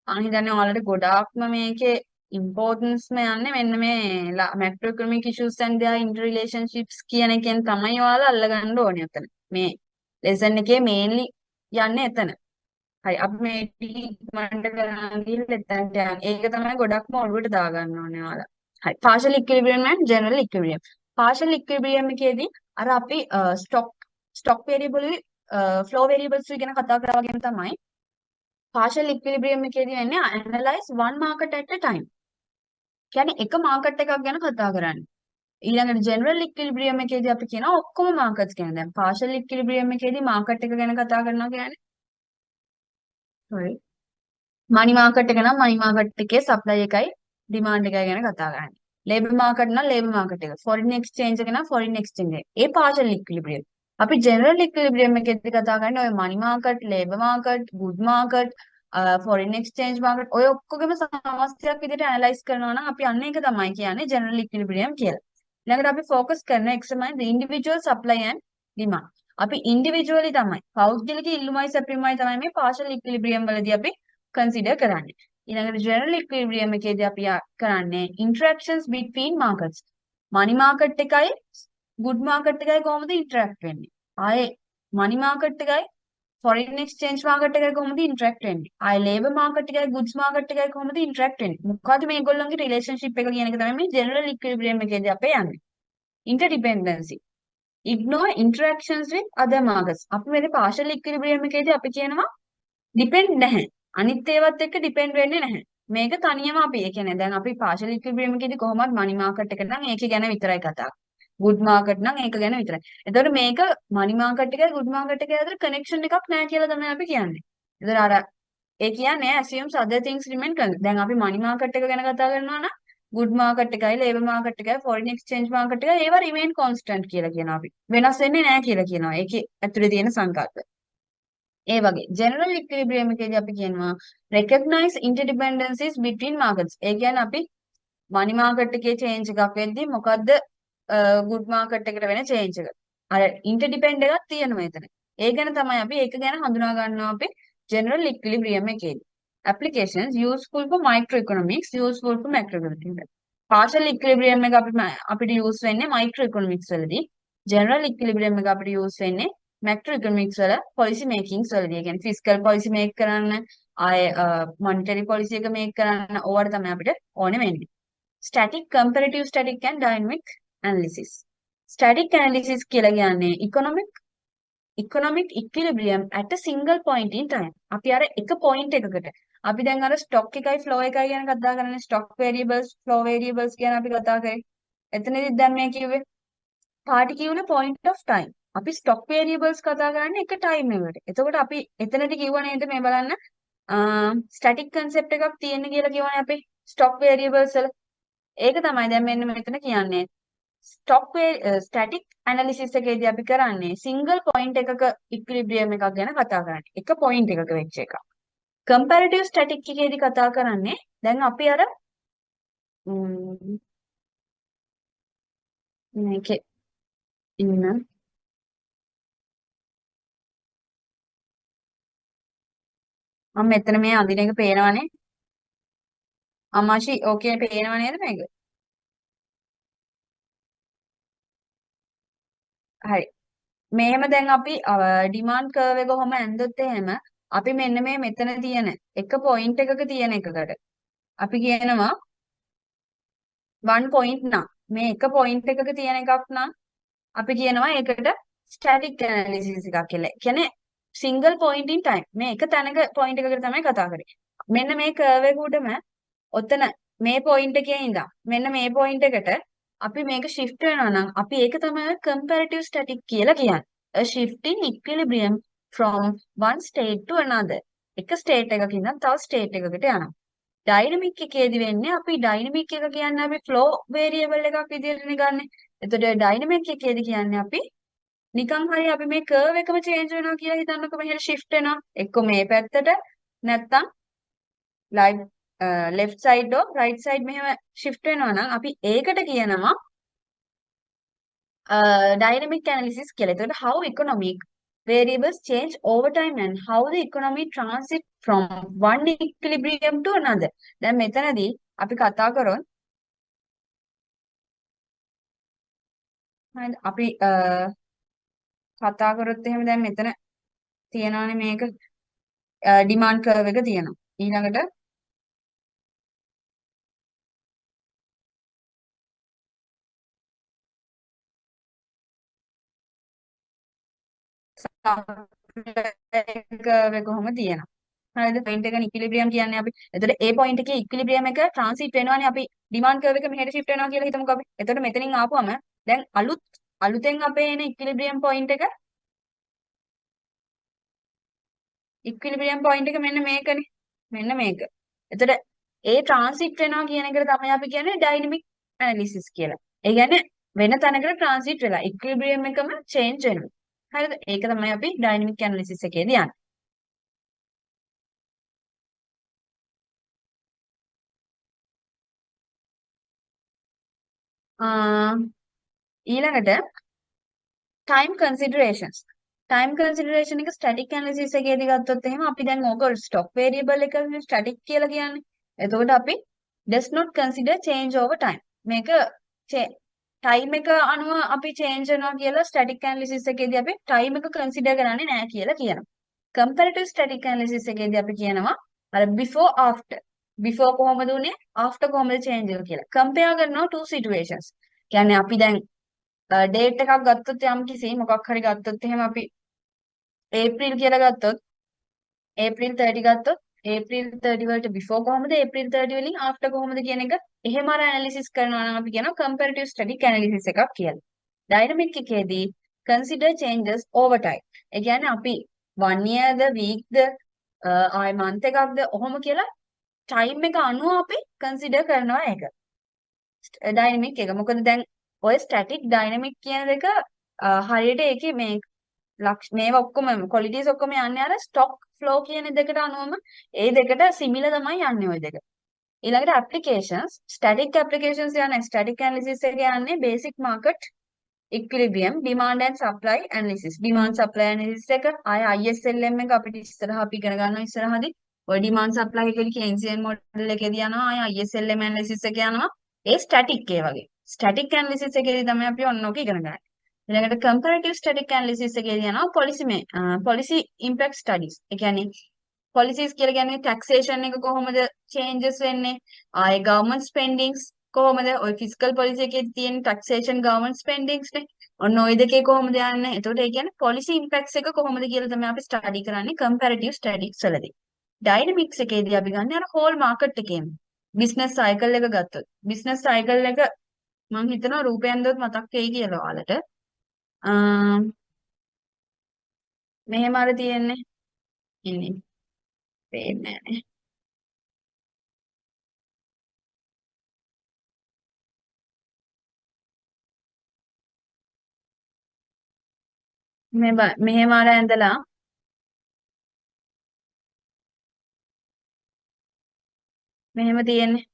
මම හිතන්නේ ඔයාලට ගොඩාක්ම මේකේ ඉම්පෝර්ටන්ස්ම යන්නේ මෙන්න මේ macro economic issues and their interrelationships කියන එකෙන් තමයි ඔයාලා අල්ලගන්න ඕනේ එතන. මේ ලෙසන් එකේ මේන්ලි යන්නේ එතන. හරි අපි මේ ටීමන්ට කරන් ගිහින් එතනට යන්න. ඒක තමයි ගොඩක්ම ඔළුවට දාගන්න ඕනේ ඔයාලා. හරි. partial equilibrium and general equilibrium. partial equilibrium එකේදී අර අපි stock variable flow variables ගැන කතා කරා වගේම තමයි partial equilibrium එකේදී වෙන්නේ analyze one market at a time. කියන්නේ එක market එකක් ගැන කතා කරන්නේ. ඊළඟට general equilibrium එකේදී අපි කියනවා ඔක්කොම markets ගැන. දැන් partial equilibrium එකේදී market එක ගැන කතා කරනවා කියන්නේ sorry money market එක නම් money market එකේ supply එකයි demand එකයි ගැන කතා කරන්නේ. labor market නම් labor market එක. foreign exchange එක නම් foreign exchange එක. ඒ partial equilibrium. අපි general equilibrium එකේදී කතා කරන්නේ ඔය money market, labor market, good market, foreign exchange market ඔය ඔක්කොගෙම සමස්තයක් විදිහට ඇනලයිස් කරනවා නම් අපි අන්න ඒක තමයි කියන්නේ general equilibrium කියලා. ඊළඟට අපි ફોකස් කරන එක්සමයි the individual supply and demand. අපි ඉන්ඩිවිජුවලි තමයි පෞද්ගලික ඉල්ලුමයි සැපයීමයි තමයි මේ partial equilibrium වලදී අපි කන්සිඩර් කරන්නේ. ඊළඟට general equilibrium එකේදී අපි කරන්නේ interactions between markets. money market එකයි good market එකයි කොහොමද interact වෙන්නේ? ආයේ money market එකයි foreign exchange market එකයි කොහොමද interact වෙන්නේ? ආයේ labor market එකයි goods market එකයි කොහොමද interact වෙන්නේ? මොකද්ද මේගොල්ලන්ගේ relationship එක කියන එක තමයි මේ general equilibrium එකේදී අපේ යන්නේ. interdependency. Ignore interactions with other markets. අපි මේ partial equilibrium එකේදී අපි කියනවා depend නැහැ. අනිත් ඒවත් එක්ක depend වෙන්නේ නැහැ. මේක තනියම අපි ඒ කියන්නේ දැන් අපි partial equilibrium එකේදී කොහොමද money market එක නම් ඒක ගැන විතරයි කතා good market නම් ඒක ගැන විතරයි. එතකොට මේක money market එකයි good market එකයි අතර connection එකක් නැහැ කියලා තමයි අපි කියන්නේ. එතකොට අර ඒ කියන්නේ assumes other things remain constant. දැන් අපි money market එක ගැන කතා කරනවා නම් good market එකයි labor market එකයි foreign exchange market එකයි ඒවා remain constant කියලා කියනවා අපි. වෙනස් වෙන්නේ නැහැ කියලා කියනවා. ඒකේ ඇතුලේ තියෙන සංකල්ප. ඒ වගේ general equilibrium එකේදී අපි කියනවා recognize interdependencies between markets. ඒ කියන්නේ අපි money market එකේ change එකක් වෙද්දී මොකද්ද good market එකට වෙන change එක. අර interdepend එකක් තියෙනවා එතන. ඒ ගැන තමයි අපි ඒක ගැන හඳුනා ගන්නවා අපි general equilibrium එකේදී. Applications useful for microeconomics, useful for macroeconomics. partial equilibrium එක අපිට use වෙන්නේ microeconomics වලදී. general equilibrium එක අපිට use වෙන්නේ macroeconomics වල policy makings වලදී. ඒ කියන්නේ fiscal policy make කරන්න, ආයේ monetary policy එක make කරන්න ඕවට තමයි අපිට ඕනේ වෙන්නේ. Static, comparative static and dynamic analysis. Static analysis කියලා කියන්නේ economic equilibrium at a single point in time. අපි අර එක point එකකට අපි දැන් අර stock එකයි flow එකයි ගැන කතා කරන්නේ stock variables, flow variables ගැන අපි කතා කරේ. එතනදිත් දැන් මේ කිව්වේ particular point of time. අපි stock variables කතා කරන්නේ එක time එකකට. එතකොට අපි එතනදී කිව්ව නේද මේ බලන්න static concept එකක් තියෙන කියලා කියවනේ අපි stock variables වල. ඒක තමයි දැන් මෙන්න මෙතන කියන්නේ. static analysis එකේදී අපි කරන්නේ single point එකක equilibrium එකක් ගැන කතා කරන්නේ. එක point එකක වෙච්ච එකක්. comparative static එකේදී කතා කරන්නේ දැන් අපි අර මේකේ ඉන්න මම මෙතන මේ අඳින එක පේනවනේ. අමාෂි ඕකේ පේනව නේද මේක? හරි. මෙහෙම දැන් අපි ඩිමාන්ඩ් කර්ව් එක කොහොම ඇන්දොත් එහෙම අපි මෙන්න මේ මෙතන තියෙන එක පොයින්ට් එකක තියෙන එකකට අපි කියනවා 1 point නම් මේ එක පොයින්ට් එකක තියෙන එකක් නම් අපි කියනවා ඒකට ස්ටැටික් ඇනලිසිස් එකක් කියලා. කියන්නේ සිංගල් පොයින්ට් ඉන් ටයිම්. මේ එක තැනක පොයින්ට් එකකට තමයි කතා කරන්නේ. මෙන්න මේ කර්ව් එක උඩම ඔතන මේ පොයින්ට් එකේ ඉඳන් මෙන්න මේ පොයින්ට් එකට අපි මේක shift වෙනවා නම් අපි ඒක තමයි comparative static කියලා කියන්නේ. A shift in equilibrium from one state to another. එක state එකක ඉඳන් තව state එකකට යනවා. ඩයිනමික් එකේදී වෙන්නේ අපි ඩයිනමික් එක කියන්නේ අපි flow variable එකක් විදිහටනේ ගන්නෙ. එතකොට ඩයිනමික් එකේදී කියන්නේ අපි නිකන් හරි අපි මේ කර්ව් එකම චේන්ජ් වෙනවා කියලා හිතන්නකො මෙහෙට shift වෙනවා. එක්ක මේ පැත්තට නැත්තම් left side or right side මෙහෙම shift වෙනවා නම් අපි ඒකට කියනවා dynamic analysis කියලා. එතකොට how economic variables change over time and how the economy transit from one equilibrium to another. දැන් මෙතනදී අපි කතා කරොත් හරිද? අපි කතා කරොත් එහෙම දැන් මෙතන තියෙනවානේ මේක demand curve එක තියෙනවා. ඊළඟට curve එක කොහොම තියෙනවා. හරිද? පොයින්ට් එක ඉක්විලිබ්‍රියම් කියන්නේ අපි. එතකොට ඒ පොයින්ට් එකේ ඉක්විලිබ්‍රියම් එක ට්‍රාන්සිට් වෙනවානේ අපි ඩිමාන්ඩ් කර්ව් එක මෙහෙට shift වෙනවා කියලා හිතමුකෝ අපි. එතකොට මෙතනින් ආපුවම දැන් අලුතෙන් අපේ එන ඉක්විලිබ්‍රියම් පොයින්ට් එක මෙන්න මේකනේ. මෙන්න මේක. එතකොට ඒ ට්‍රාන්සිට් වෙනවා කියන එකට තමයි අපි කියන්නේ ඩයිනමික් ඇනලිසිස් කියලා. ඒ කියන්නේ වෙන තැනකට ට්‍රාන්සිට් වෙලා ඉක්විලිබ්‍රියම් එකම චේන්ජ් වෙනවා. හරිද? ඒක තමයි අපි ඩයිනමික් ඇනලිසිස් එකේදී යන්නේ. ඊළඟට time considerations. time consideration එක static analysis එකේදී ගත්තොත් එහෙම අපි දැන් ඕක stock variable එක static කියලා කියන්නේ. එතකොට අපි does not consider change over time. මේක time එක අනුව අපි change වෙනවා කියලා static analysis එකේදී අපි time එක consider කරන්නේ නැහැ කියලා කියනවා. comparative static analysis එකේදී අපි කියනවා අර before after. before කොහොමද උනේ after කොහොමද change වෙන්නේ කියලා. compare කරනවා two situations. කියන්නේ අපි දැන් ඩේට් එකක් ගත්තොත් යම් කිසි මොකක් හරි ගත්තොත් එහෙම අපි ඒප්‍රිල් කියලා ගත්තොත් ඒප්‍රිල් 30 ගත්තොත් ඒප්‍රිල් 30 වලට before කොහොමද ඒප්‍රිල් 30 වලින් after කොහොමද කියන එක එහෙම අර ඇනලිසිස් කරනවා නම් අපි කියනවා comparative static analysis එකක් කියලා. ඩයිනමික් එකේදී consider changes over time. ඒ කියන්නේ අපි 1 year ද week ද ආයි month එකක්ද ඔහොම කියලා time එක අනුව අපි consider කරනවා ඒක. ඩයිනමික් එක. මොකද දැන් ඔය ස්ටැටික් ඩයිනමික් කියන දෙක හරියට ඒකේ මේවා ඔක්කොම ක්වොලිටිස් ඔක්කොම යන්නේ අර ස්ටොක් ෆ්ලෝ කියන දෙකට අනුවම ඒ දෙකට සිමිලර් තමයි යන්නේ ওই දෙක. ඊළඟට ඇප්ලිකේෂන්ස් ස්ටැටික් ඇප්ලිකේෂන්ස් යන්නේ ස්ටැටික් ඇනලිසිස් එක යන්නේ basic market equilibrium demand and supply analysis. Demand supply analysis එක ආය ISLM එක අපිට ඉස්සරහ අපි ඉගෙන ගන්නවා ඉස්සරහදී. ඔය ඩිමාන්ඩ් සප්ලයි එකේදී කෙන්සියන් මොඩල් එකේදී යනවා ආය ISLM ඇනලිසිස් එක යනවා. ඒ ස්ටැටික් ඒ වගේ. ස්ටැටික් ඇනලිසිස් එකේදී තමයි අපි ඔන්න ඔක ඉගෙන ගන්නේ. ඊළඟට කම්පැරටිව් ස්ටැටික් ඇනලිසිස් එකේදී යනවා පොලිසි ඉම්පැක්ට් ස්ටඩීස්. ඒ කියන්නේ පොලිසිස් කියලා කියන්නේ ටැක්සේෂන් එක කොහොමද චේන්ජස් වෙන්නේ? ආයේ ගවර්න්මන්ට් ස්පෙන්ඩින්ග්ස් කොහොමද? ඔය ෆිස්කල් පොලිසි එකේ තියෙන ටැක්සේෂන් ගවර්න්මන්ට් ස්පෙන්ඩින්ග්ස් නේ. ඔන්න ඔය දෙකේ කොහොමද යන්නේ? එතකොට ඒ කියන්නේ පොලිසි ඉම්පැක්ට්ස් එක කොහොමද කියලා තමයි අපි ස්ටඩි කරන්නේ කම්පැරටිව් ස්ටඩීස් වලදී. ඩයිනමික්ස් එකේදී අපි ගන්න අර හෝල් මාකට් එකේම බිස්නස් සයිකල් එක ගත්තොත් බිස්නස් සයිකල් එක මම හිතනවා රූපයෙන් දොත් මතක් වෙයි කියලා ඔයාලට. මෙහෙම අර තියෙන්නේ ඉන්නේ පේන්නේ නැහැ. මෙහෙම අර ඇඳලා මෙහෙම තියෙන්නේ.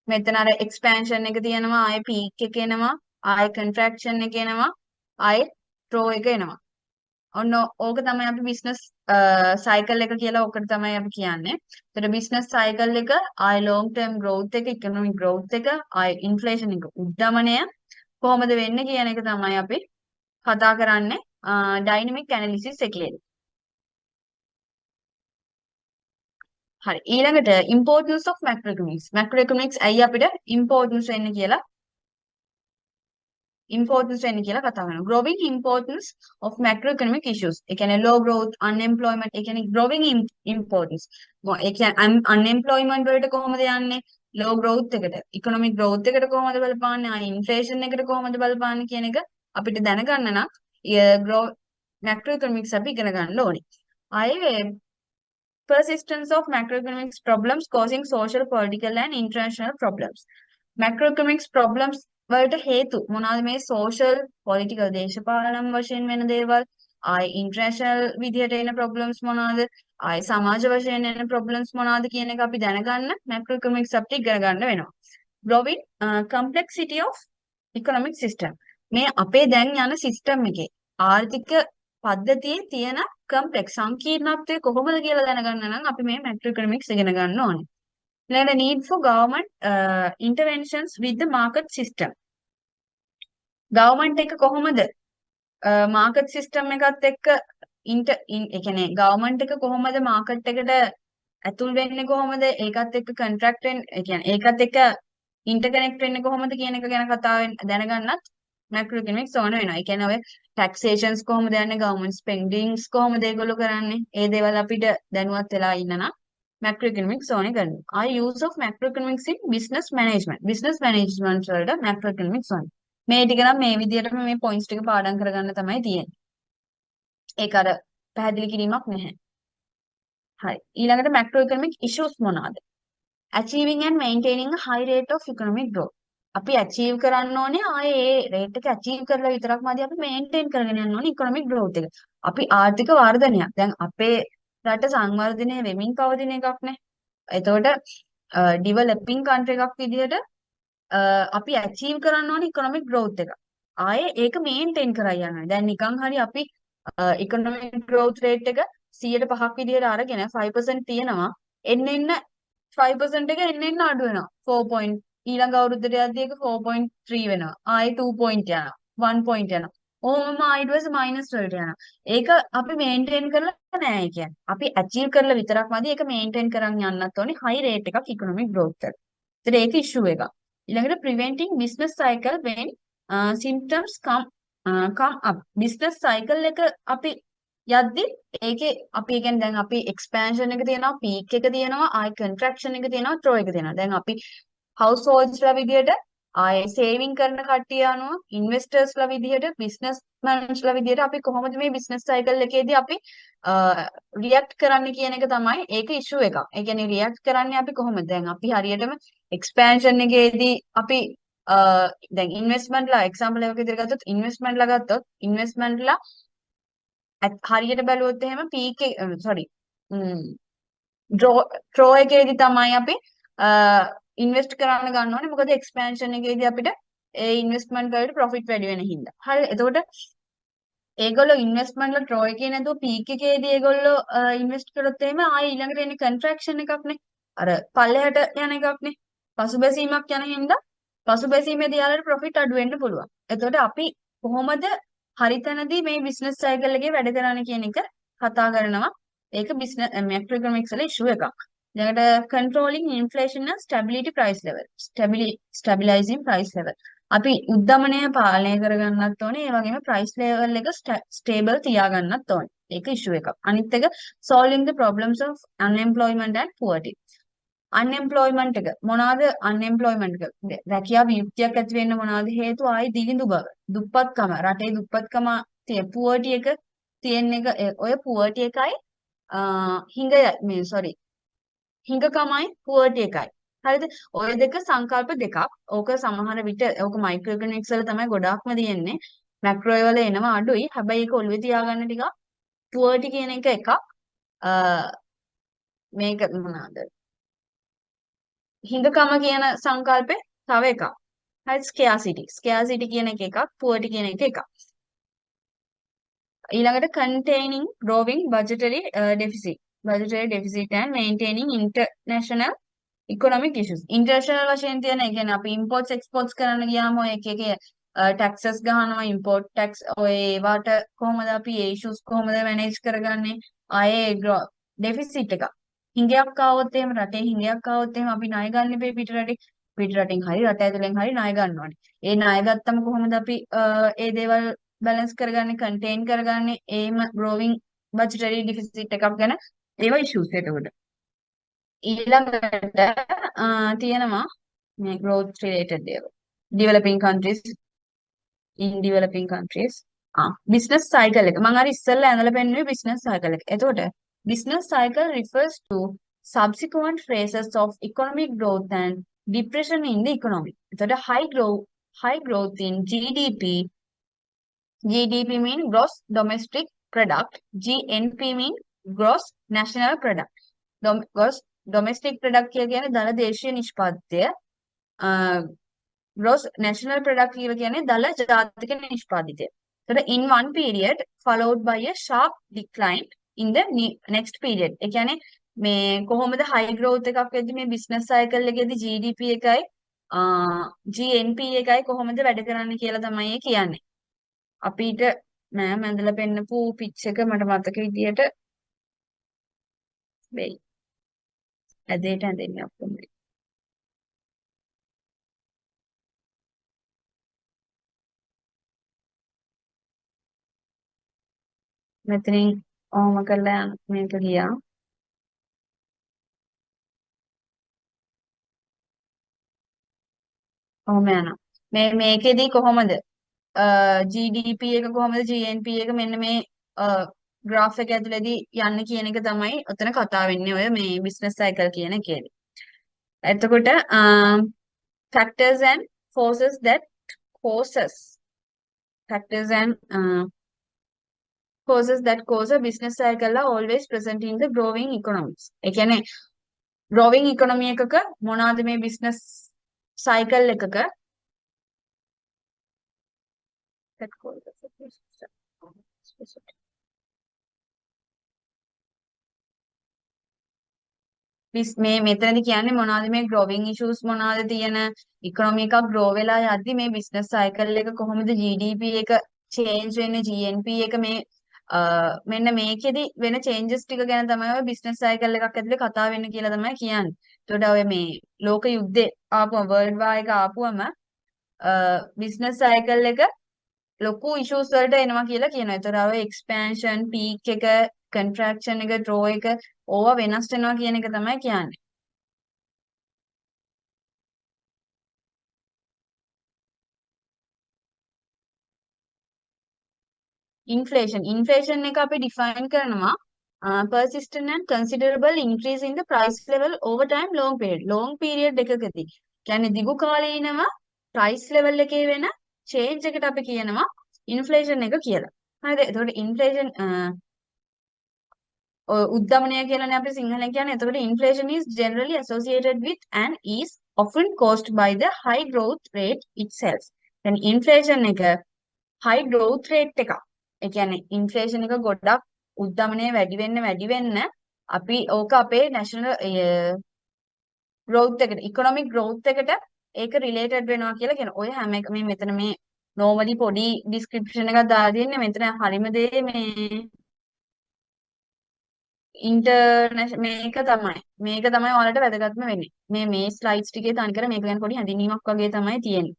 මෙතන අර එක්ස්පැන්ෂන් එක තියෙනවා ආයේ පීක් එක එනවා ආයේ කන්ට්‍රැක්ෂන් එක එනවා ආයේ ට්‍රෝ එක එනවා. ඔන්න ඕක තමයි අපි බිස්නස් සයිකල් එක කියලා ඕකට තමයි අපි කියන්නේ. ඒතර බිස්නස් සයිකල් එක ආයි ලොන්ග් ටර්ම් growth එක ඉකොනොමික් growth එක ආයි ඉන්ෆ්ලේෂන් එක උද්දමනය කොහොමද වෙන්නේ කියන එක තමයි අපි කතා කරන්නේ ඩයිනමික් ඇනලිසිස් එකේදී. හරි ඊළඟට importance of macroeconomics. macroeconomics ඇයි අපිට importance වෙන්නේ කියලා importance වෙන්නේ කියලා කතා කරනවා. growing importance of macroeconomic issues. ඒ කියන්නේ low growth, unemployment, ඒ කියන්නේ growing importance. ඒ කියන්නේ unemployment වලට කොහොමද යන්නේ? low growth එකට, economic growth එකට කොහොමද බලපාන්නේ? inflation එකට කොහොමද බලපාන්නේ කියන එක අපිට දැනගන්න නම් grow macroeconomics අපි ඉගෙන ගන්න ඕනේ. ආයේ persistence of macroeconomics problems causing social, political and international problems. Macroeconomics problems වලට හේතු මොනවාද? මේ social, political දේශපාලන වශයෙන් වෙන දේවල්, ආයි international විදියට එන problems මොනවාද? ආයි සමාජ වශයෙන් එන problems මොනවාද කියන එක අපි දැනගන්න macroeconomics අපිට ඉගෙන ගන්න වෙනවා. growing complexity of economic system. මේ අපේ දැන් යන system එකේ ආර්ථික පද්ධතියේ තියෙන කම්ප්ලෙක්ස් සංකීර්ණත්වය කොහොමද කියලා දැනගන්න නම් අපි මේ macroeconomics ඉගෙන ගන්න ඕනේ. ඊළඟට need for government interventions with the market system. government එක කොහොමද market system එකත් එක්ක ඒ කියන්නේ government එක කොහොමද market එකට ඇතුල් වෙන්නේ කොහොමද ඒකත් එක්ක contract වෙන්නේ ඒ කියන්නේ ඒකත් එක්ක interconnect වෙන්නේ කොහොමද කියන එක ගැන කතාවෙන් දැනගන්නත් macroeconomics ඕන වෙනවා. ඒ කියන්නේ ඔය taxations කොහොමද යන්නේ, government spendings කොහොමද ඒගොල්ලෝ කරන්නේ, ඒ දේවල් අපිට දැනුවත් වෙලා ඉන්න නම් macroeconomics ඕනේ කරනවා. use of macroeconomics in business management. business management වලට macroeconomics ඕනේ. මේ ටික නම් මේ විදිහටම මේ points ටික පාඩම් කරගන්න තමයි තියෙන්නේ. ඒක අර පැහැදිලි කිරීමක් නැහැ. හරි. ඊළඟට macroeconomic issues මොනවාද? achieving and maintaining a high rate of economic growth. අපි achieve කරන්න ඕනේ ආයේ ඒ රේට් එක achieve කරලා විතරක්මදී අපි maintain කරගෙන යන්න ඕනේ economic growth එක. අපි ආර්ථික වර්ධනයක්. දැන් අපේ රට සංවර්ධනය වෙමින් පවතින එකක් නේ. එතකොට developing country එකක් විදිහට අපි achieve කරන්න ඕනේ economic growth එක. ආයේ ඒක maintain කරලා යන්න ඕනේ. දැන් නිකන් හරි අපි economic growth rate එක 105ක් විදිහට අරගෙන 5% තියෙනවා. එන්න 5% එක එන්න අඩු වෙනවා. 4. ඊළඟ අවුරුද්දට යද්දී ඒක 4.3 වෙනවා. ආයෙ 2 point යනවා. 1 point යනවා. ඕමම ඊට පස්සේ මයිනස් වලට යනවා. ඒක අපි මේන්ටේන් කරලා නැහැ ඒ කියන්නේ. අපි අචීව් කරලා විතරක් මදි ඒක මේන්ටේන් කරන් යන්නත් ඕනේ හයි රේට් එකක් ඉකොනොමික් growth එක. ඒතර ඒක ඉෂුව එකක්. ඊළඟට preventing business cycle when symptoms come up. business cycle එක අපි යද්දි ඒකේ අපි කියන්නේ දැන් අපි expansion එක තියෙනවා, peak එක තියෙනවා, ආයි contraction එක තියෙනවා, throw එක තියෙනවා. දැන් අපි householdsලා විදියට ආයේ සේවිං කරන කට්ටිය අනුව ඉන්වෙස්ටර්ස්ලා විදියට බිස්නස්මන්ස්ලා විදියට අපි කොහොමද මේ බිස්නස් සයිකල් එකේදී අපි රියැක්ට් කරන්න කියන එක තමයි ඒක ඉෂුව එකක්. ඒ කියන්නේ රියැක්ට් කරන්නේ අපි කොහොමද? දැන් අපි හරියටම එක්ස්පෑන්ෂන් එකේදී අපි දැන් ඉන්වෙස්ට්මන්ට්ලා එක්සැම්පල් එකක් විදියට ගත්තොත් ඉන්වෙස්ට්මන්ට්ලා ගත්තොත් ඉන්වෙස්ට්මන්ට්ලා හරියට බැලුවොත් එහෙම පීක් සෝරි ඩ්‍රෝ එකේදී තමයි අපි ඉන්වෙස්ට් කරන්න ගන්න ඕනේ. මොකද එක්ස්පෑන්ෂන් එකේදී අපිට ඒ ඉන්වෙස්ට්මන්ට් වලට ප්‍රොෆිට් වැඩි වෙන හින්දා. හරි. එතකොට ඒගොල්ලෝ ඉන්වෙස්ට්මන්ට් වල ඩ්‍රෝ එකේ නැතුව පීක් එකේදී ඒගොල්ලෝ ඉන්වෙස්ට් කරොත් එහෙම ආයෙ ඊළඟට එන්නේ කන්ට්‍රැක්ෂන් එකක්නේ. අර පල්ලෙහාට යන එකක්නේ. පසුබැසීමක් යන හින්දා පසුබැසීමේදී යාලට ප්‍රොෆිට් අඩු වෙන්න පුළුවන්. එතකොට අපි කොහොමද හරිතැනදී මේ බිස්නස් සයිකල් එකේ වැඩ කරන්නේ කියන එක කතා කරනවා. ඒක බිස්නස් මැක්‍රොඉකොනොමික්ස් වල ඉෂුව එකක්. ඊළඟට controlling inflation and stability price level. stabilizing price level. අපි උද්දමනය පාලනය කරගන්නත් ඕනේ. ඒ වගේම price level එක stable තියාගන්නත් ඕනේ. ඒක ඉෂුව එකක්. අනිත් එක solving the problems of unemployment and poverty. unemployment එක මොනවාද unemployment එක? රැකියාව විමුක්තියක් ඇති වෙන්න මොනවාද හේතු? ආයි දිලිඳු බව. දුප්පත්කම. රටේ දුප්පත්කම poverty එක තියෙන එක ඔය poverty එකයි හිඟය sorry හිඟකමයි poverty එකයි. හරිද? ඔය දෙක සංකල්ප දෙකක්. ඕක සමහර විට ඕක මයික්‍රෝ ඉකොනොමික්ස් වල තමයි ගොඩාක්ම තියෙන්නේ. මැක්‍රෝ වල එනවා අඩුයි. හැබැයි ඒක ඔළුවේ තියාගන්න ටිකක් poverty කියන එක එකක්. මේක මොනවාද? හිඟකම කියන සංකල්පේ තව එකක්. හරි scarcity. scarcity කියන එක එකක්. poverty කියන එක එකක්. ඊළඟට containing growing budgetary deficit. budgetary deficit and maintaining international economic issues. international වශයෙන් තියෙන ඒ කියන්නේ අපි imports exports කරන්න ගියාම ඔය එක එක taxes ගහනවා import tax ඔය ඒවට කොහොමද අපි ඒ issues කොහොමද manage කරගන්නේ? ආයේ deficit එක. හිඟයක් ආවොත් එහෙම රටේ හිඟයක් ආවොත් එහෙම අපි ණය ගන්න බෑ පිට රටේ. පිට රටින් හරි රට ඇතුලෙන් හරි ණය ගන්න ඕනේ. ඒ ණය ගත්තම කොහොමද අපි ඒ දේවල් බැලන්ස් කරගන්නේ, කන්ටේන් කරගන්නේ? ඒම growing budgetary deficit එකක් ගැන ඒවා issues එතකොට. ඊළඟට තියෙනවා මේ growth related දේවල්. developing countries, in developing countries. business cycle එක. මම අර ඉස්සෙල්ලා ඇඳලා පෙන්නුවේ business cycle එක. එතකොට business cycle refers to subsequent phases of economic growth and depression in the economy. එතකොට high growth in GDP. GDP mean gross domestic product. GNP mean gross national product. gross domestic product කියන්නේ දල දේශීය නිෂ්පාදනය. gross national product කියන්නේ දල ජාතික නිෂ්පාදිතය. So in one period followed by a sharp decline in the next period. ඒ කියන්නේ මේ කොහොමද high growth එකක් වෙද්දි මේ business cycle එකේදී GDP එකයි GNP එකයි කොහොමද වැඩ කරන්නේ කියලා තමයි කියන්නේ. අපිට මම ඇඳලා පෙන්නපු පිච් එක මට මතක විදියට වෙයි. ඇදේට ඇඳෙන්නේ ඔක්කොම. මෙතනින් ඕම කරලා මේක ගියා. ඔහොම යනවා. මේකෙදි කොහොමද GDP එක කොහොමද GNP එක මෙන්න මේ graph එක ඇතුලේදී යන්නේ කියන එක තමයි උතන කතා වෙන්නේ ඔය මේ business cycle කියන එකේදී. එතකොට factors and forces that causes factors and causes that cause a business cycle are always present in the growing economies. ඒ කියන්නේ growing economy එකක මොනවාද මේ business cycle එකක that causes a business මේ මෙතනදී කියන්නේ මොනවද මේ growing issues මොනවද තියෙන economy එකක් grow වෙලා යද්දි මේ business cycle එක කොහොමද GDP එක change වෙන්නේ GNP එක මේ මෙන්න මේකෙදි වෙන changes ටික ගැන තමයි ඔය business cycle එකක් ඇතුලේ කතා වෙන්නේ කියලා තමයි කියන්නේ. එතකොට ඔය මේ ලෝක යුද්ධේ ආපුවම world war එක ආපුවම business cycle එක ලොකු issues වලට එනවා කියලා කියනවා. ඒතර අර expansion peak එක contraction එක draw එක ඕවා වෙනස් වෙනවා කියන එක තමයි කියන්නේ. inflation එක අපි define කරනවා persistent and considerable increase in the price level over time long period එකකදී කියන්නේ දිගු කාලීනව price level එකේ වෙන change එකට අපි කියනවා inflation එක කියලා. හරිද? එතකොට inflation උද්ධමනය කියලානේ අපි සිංහලෙන් කියන්නේ. එතකොට inflation is generally associated with and is often caused by the high growth rate itself. දැන් inflation එක high growth rate එකක්. ඒ කියන්නේ inflation එක ගොඩක් උද්ධමනය වැඩි වෙන්න අපි ඕක අපේ national growth එකට economic growth එකට ඒක related වෙනවා කියලා කියන. ඔය හැම එක මේ මෙතන මේ normally පොඩි description එකක් දාලා තියෙන්නේ. මෙතන හරිම දේ මේ මේක තමයි ඔයාලට වැදගත්ම වෙන්නේ. මේ slides ටිකේ තනිකර මේක ගැන පොඩි හැඳින්වීමක් වගේ තමයි තියෙන්නේ.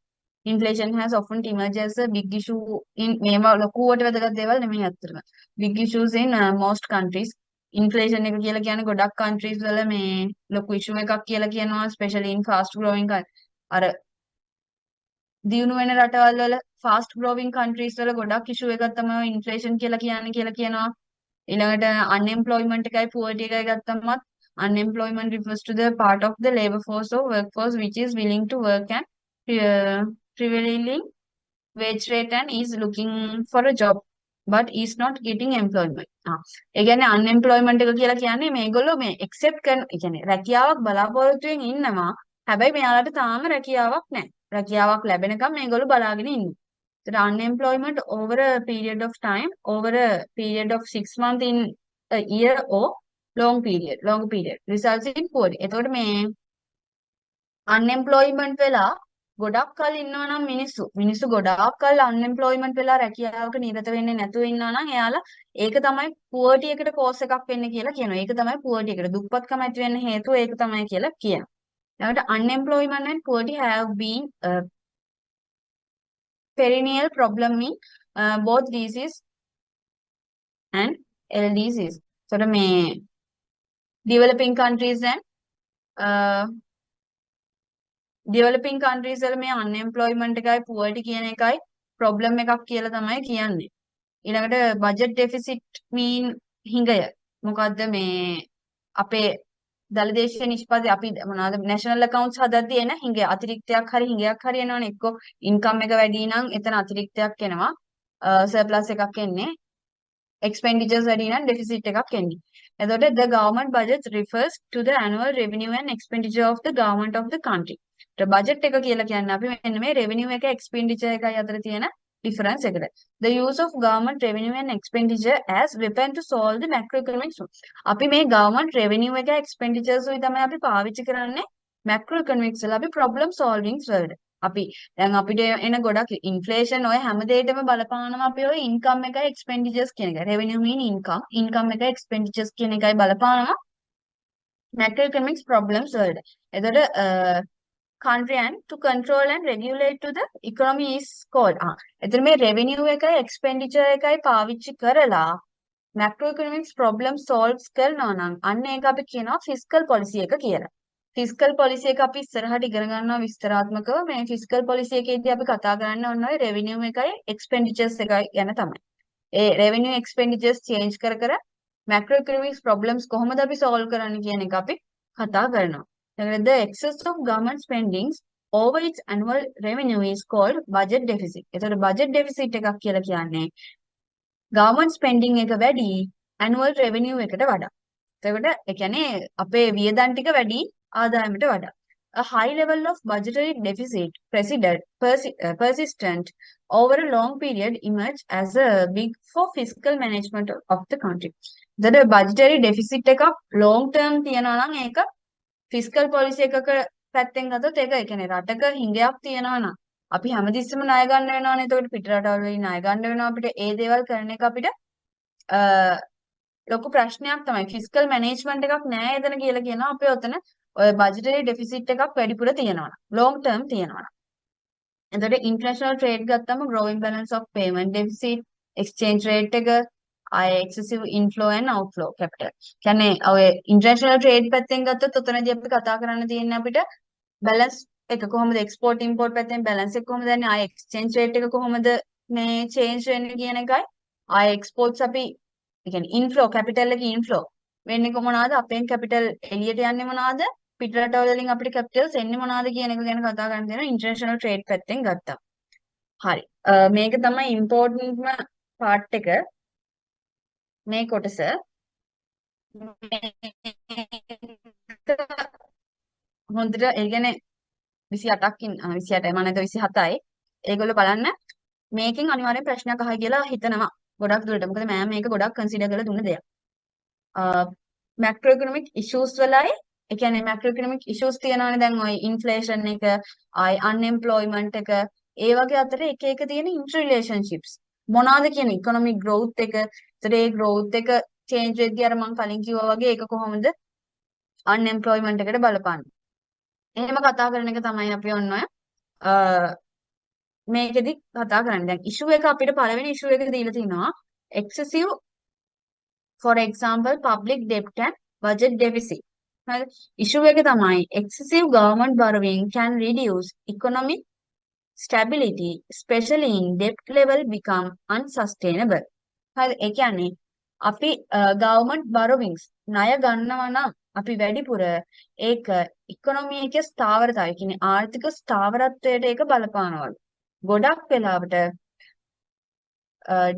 Inflation has often emerged as a big issue in මේවා ලොකුවට වැදගත් දේවල් නෙමෙයි අත්‍තරම. Big issues in most countries. Inflation එක කියලා කියන්නේ ගොඩක් countries වල මේ ලොකු issue එකක් කියලා කියනවා, especially in fast growing අර දියුණු වෙන රටවල් වල fast growing countries වල ගොඩක් issue එකක් තමයි inflation කියලා කියනවා. ඊළඟට unemployment එකයි poverty එකයි ගත්තමත් unemployment refers to the part of the labor force or workforce which is willing to work and prevailing wage rate and is looking for a job but is not getting employment. ඒ කියන්නේ unemployment එක කියලා කියන්නේ මේගොල්ලෝ මේ accept කරන ඒ කියන්නේ රැකියාවක් බලාපොරොත්තුෙන් ඉන්නවා. හැබැයි මෙයාලට තාම රැකියාවක් නැහැ. රැකියාවක් ලැබෙනකම් මේගොල්ලෝ බලාගෙන ඉන්නවා. So the unemployment over a period of time, over a period of 6 months in a year or long period, results in poverty. එතකොට මේ unemployment වෙලා ගොඩක් කල් ඉන්නවා නම් මිනිස්සු ගොඩාක් කල් unemployment වෙලා රැකියාවක නිරත වෙන්නේ නැතුව ඉන්නවා නම් එයාලා ඒක තමයි poverty එකට cause එකක් වෙන්නේ කියලා කියනවා. ඒක තමයි poverty එකට දුප්පත්කම ඇති වෙන්න හේතුව ඒක තමයි කියලා කියනවා. ඊළඟට unemployment and poverty have been a perennial problem in both disease and LDCs. So මේ developing countries and developing countries වල මේ unemployment එකයි poverty කියන එකයි problem එකක් කියලා තමයි කියන්නේ. ඊළඟට budget deficit mean හිඟය. මොකද්ද මේ අපේ දළදේශීය නිෂ්පාදනය අපි මොනවාද national accounts හදද්දී එන හිඟය අතිරික්තයක් හරි හිඟයක් හරි එනවනේ එක්ක income එක වැඩි නම් එතන අතිරික්තයක් එනවා surplus එකක් එන්නේ expenditures වැඩි නම් deficit එකක් එන්නේ. එතකොට the government budget refers to the annual revenue and expenditure of the government of the country. budget එක කියලා කියන්නේ අපි මෙන්න මේ revenue එක expenditure එකයි අතර තියෙන difference එකට. The use of government revenue and expenditure as weapon to solve the macroeconomic problems. අපි මේ government revenue එක expenditures උයි තමයි අපි පාවිච්චි කරන්නේ macroeconomics වල අපි problem solvings වලට. අපි දැන් අපිට එන ගොඩක් inflation ඔය හැම දෙයකටම බලපානවා අපි ඔය income එකයි expenditures කියන එක. revenue mean income එකයි expenditures කියන එකයි බලපානවා macroeconomics problems වලට. එතකොට country and to control and regulate to the economy is called. එතන මේ revenue එකයි expenditure එකයි පාවිච්චි කරලා macroeconomics problem solves කරනවා නම් අන්න ඒක අපි කියනවා fiscal policy එක කියලා. fiscal policy එක අපි ඉස්සරහට ඉගෙන ගන්නවා විස්තරාත්මකව. මේ fiscal policy එකේදී අපි කතා කරන්න ඕන ඔය revenue එකයි expenditures එකයි ගැන තමයි. ඒ revenue expenditures change කර කර macroeconomics problems කොහොමද අපි solve කරන්නේ කියන එක අපි කතා කරනවා. The excess of government spendings over its annual revenue is called budget deficit. එතකොට budget deficit එකක් කියලා කියන්නේ government spending එක වැඩි annual revenue එකට වඩා. එතකොට ඒ කියන්නේ අපේ වියදම් ටික වැඩි ආදායමට වඩා. A high level of budgetary deficit persistent over a long period emerge as a big for fiscal management of the country. The budgetary deficit එකක් long term තියනවා නම් ඒක ෆිස්කල් පොලිසි එකක පැත්තෙන් ගත්තොත් ඒක ඒ කියන්නේ රටක හිඟයක් තියෙනවා නම් අපි හැමතිස්සෙම ණය ගන්න වෙනවනේ. එතකොට පිට රටවල් වලින් ණය ගන්න වෙනවා අපිට. ඒ දේවල් කරන එක අපිට ලොකු ප්‍රශ්නයක් තමයි. ෆිස්කල් මැනේජ්මන්ට් එකක් නැහැ එතන කියලා කියනවා. අපි ඔතන ඔය බජටරි ඩෙෆිසිට් එකක් වැඩිපුර තියෙනවා. ලොං ටර්ම් තියෙනවා. එතකොට ඉන්ටර්නැෂනල් ට්‍රේඩ් ගත්තම growing balance of payment deficit, exchange rate එක excessive inflow and outflow capital. කියන්නේ ඔය international trade පැත්තෙන් ගත්තොත් උතනදී අපි කතා කරන්න තියෙන්නේ අපිට balance එක කොහොමද export import පැත්තෙන් balance එක කොහොමද දන්නේ exchange rate එක කොහොමද මේ change වෙන්නේ කියන එකයි exports අපි ඒ කියන්නේ inflow capital එකේ inflow වෙන්නේ කොහොමද අපෙන් capital එළියට යන්නේ මොනවාද පිට රටවල වලින් අපිට capitals එන්නේ මොනවාද කියන එක ගැන කතා කරන්න දෙනවා international trade පැත්තෙන් ගත්තා. හරි. මේක තමයි important part එක. මේ කොටස හොඳට ඒ කියන්නේ 28කින් 28යි මම නැත්නම් 27යි ඒගොල්ලෝ බලන්න මේකෙන් අනිවාර්යෙන් ප්‍රශ්නයක් අහයි කියලා හිතනවා ගොඩක් දුරට. මොකද මම මේක ගොඩක් කන්සිඩර් කරලා දුන්න දෙයක්. macroeconomic issues වලයි ඒ කියන්නේ macroeconomic issues තියෙනවානේ දැන් ඔය inflation එක unemployment එක ඒ වගේ අතර එක එක තියෙන interrelationships මොනවාද කියන economic growth එක ඒ growth එක change වෙද්දී අර මම කලින් කිව්වා වගේ ඒක කොහොමද unemployment එකට බලපාන්නේ. එහෙම කතා කරන එක තමයි අපි ඔන්න ඔය මේකෙදි කතා කරන්නේ. දැන් issue එක අපිට පළවෙනි issue එක දීලා තිනවා excessive for example public debt and budget deficit. හරි. issue එක තමයි excessive government borrowing can reduce economic stability especially in debt level become unsustainable. හරි. ඒ කියන්නේ අපි government borrowings ණය ගන්නවා නම් අපි වැඩිපුර ඒක ඉකොනොමි එකේ ස්ථාවරතාවය කියන්නේ ආර්ථික ස්ථාවරත්වයට ඒක බලපානවලු. ගොඩක් වෙලාවට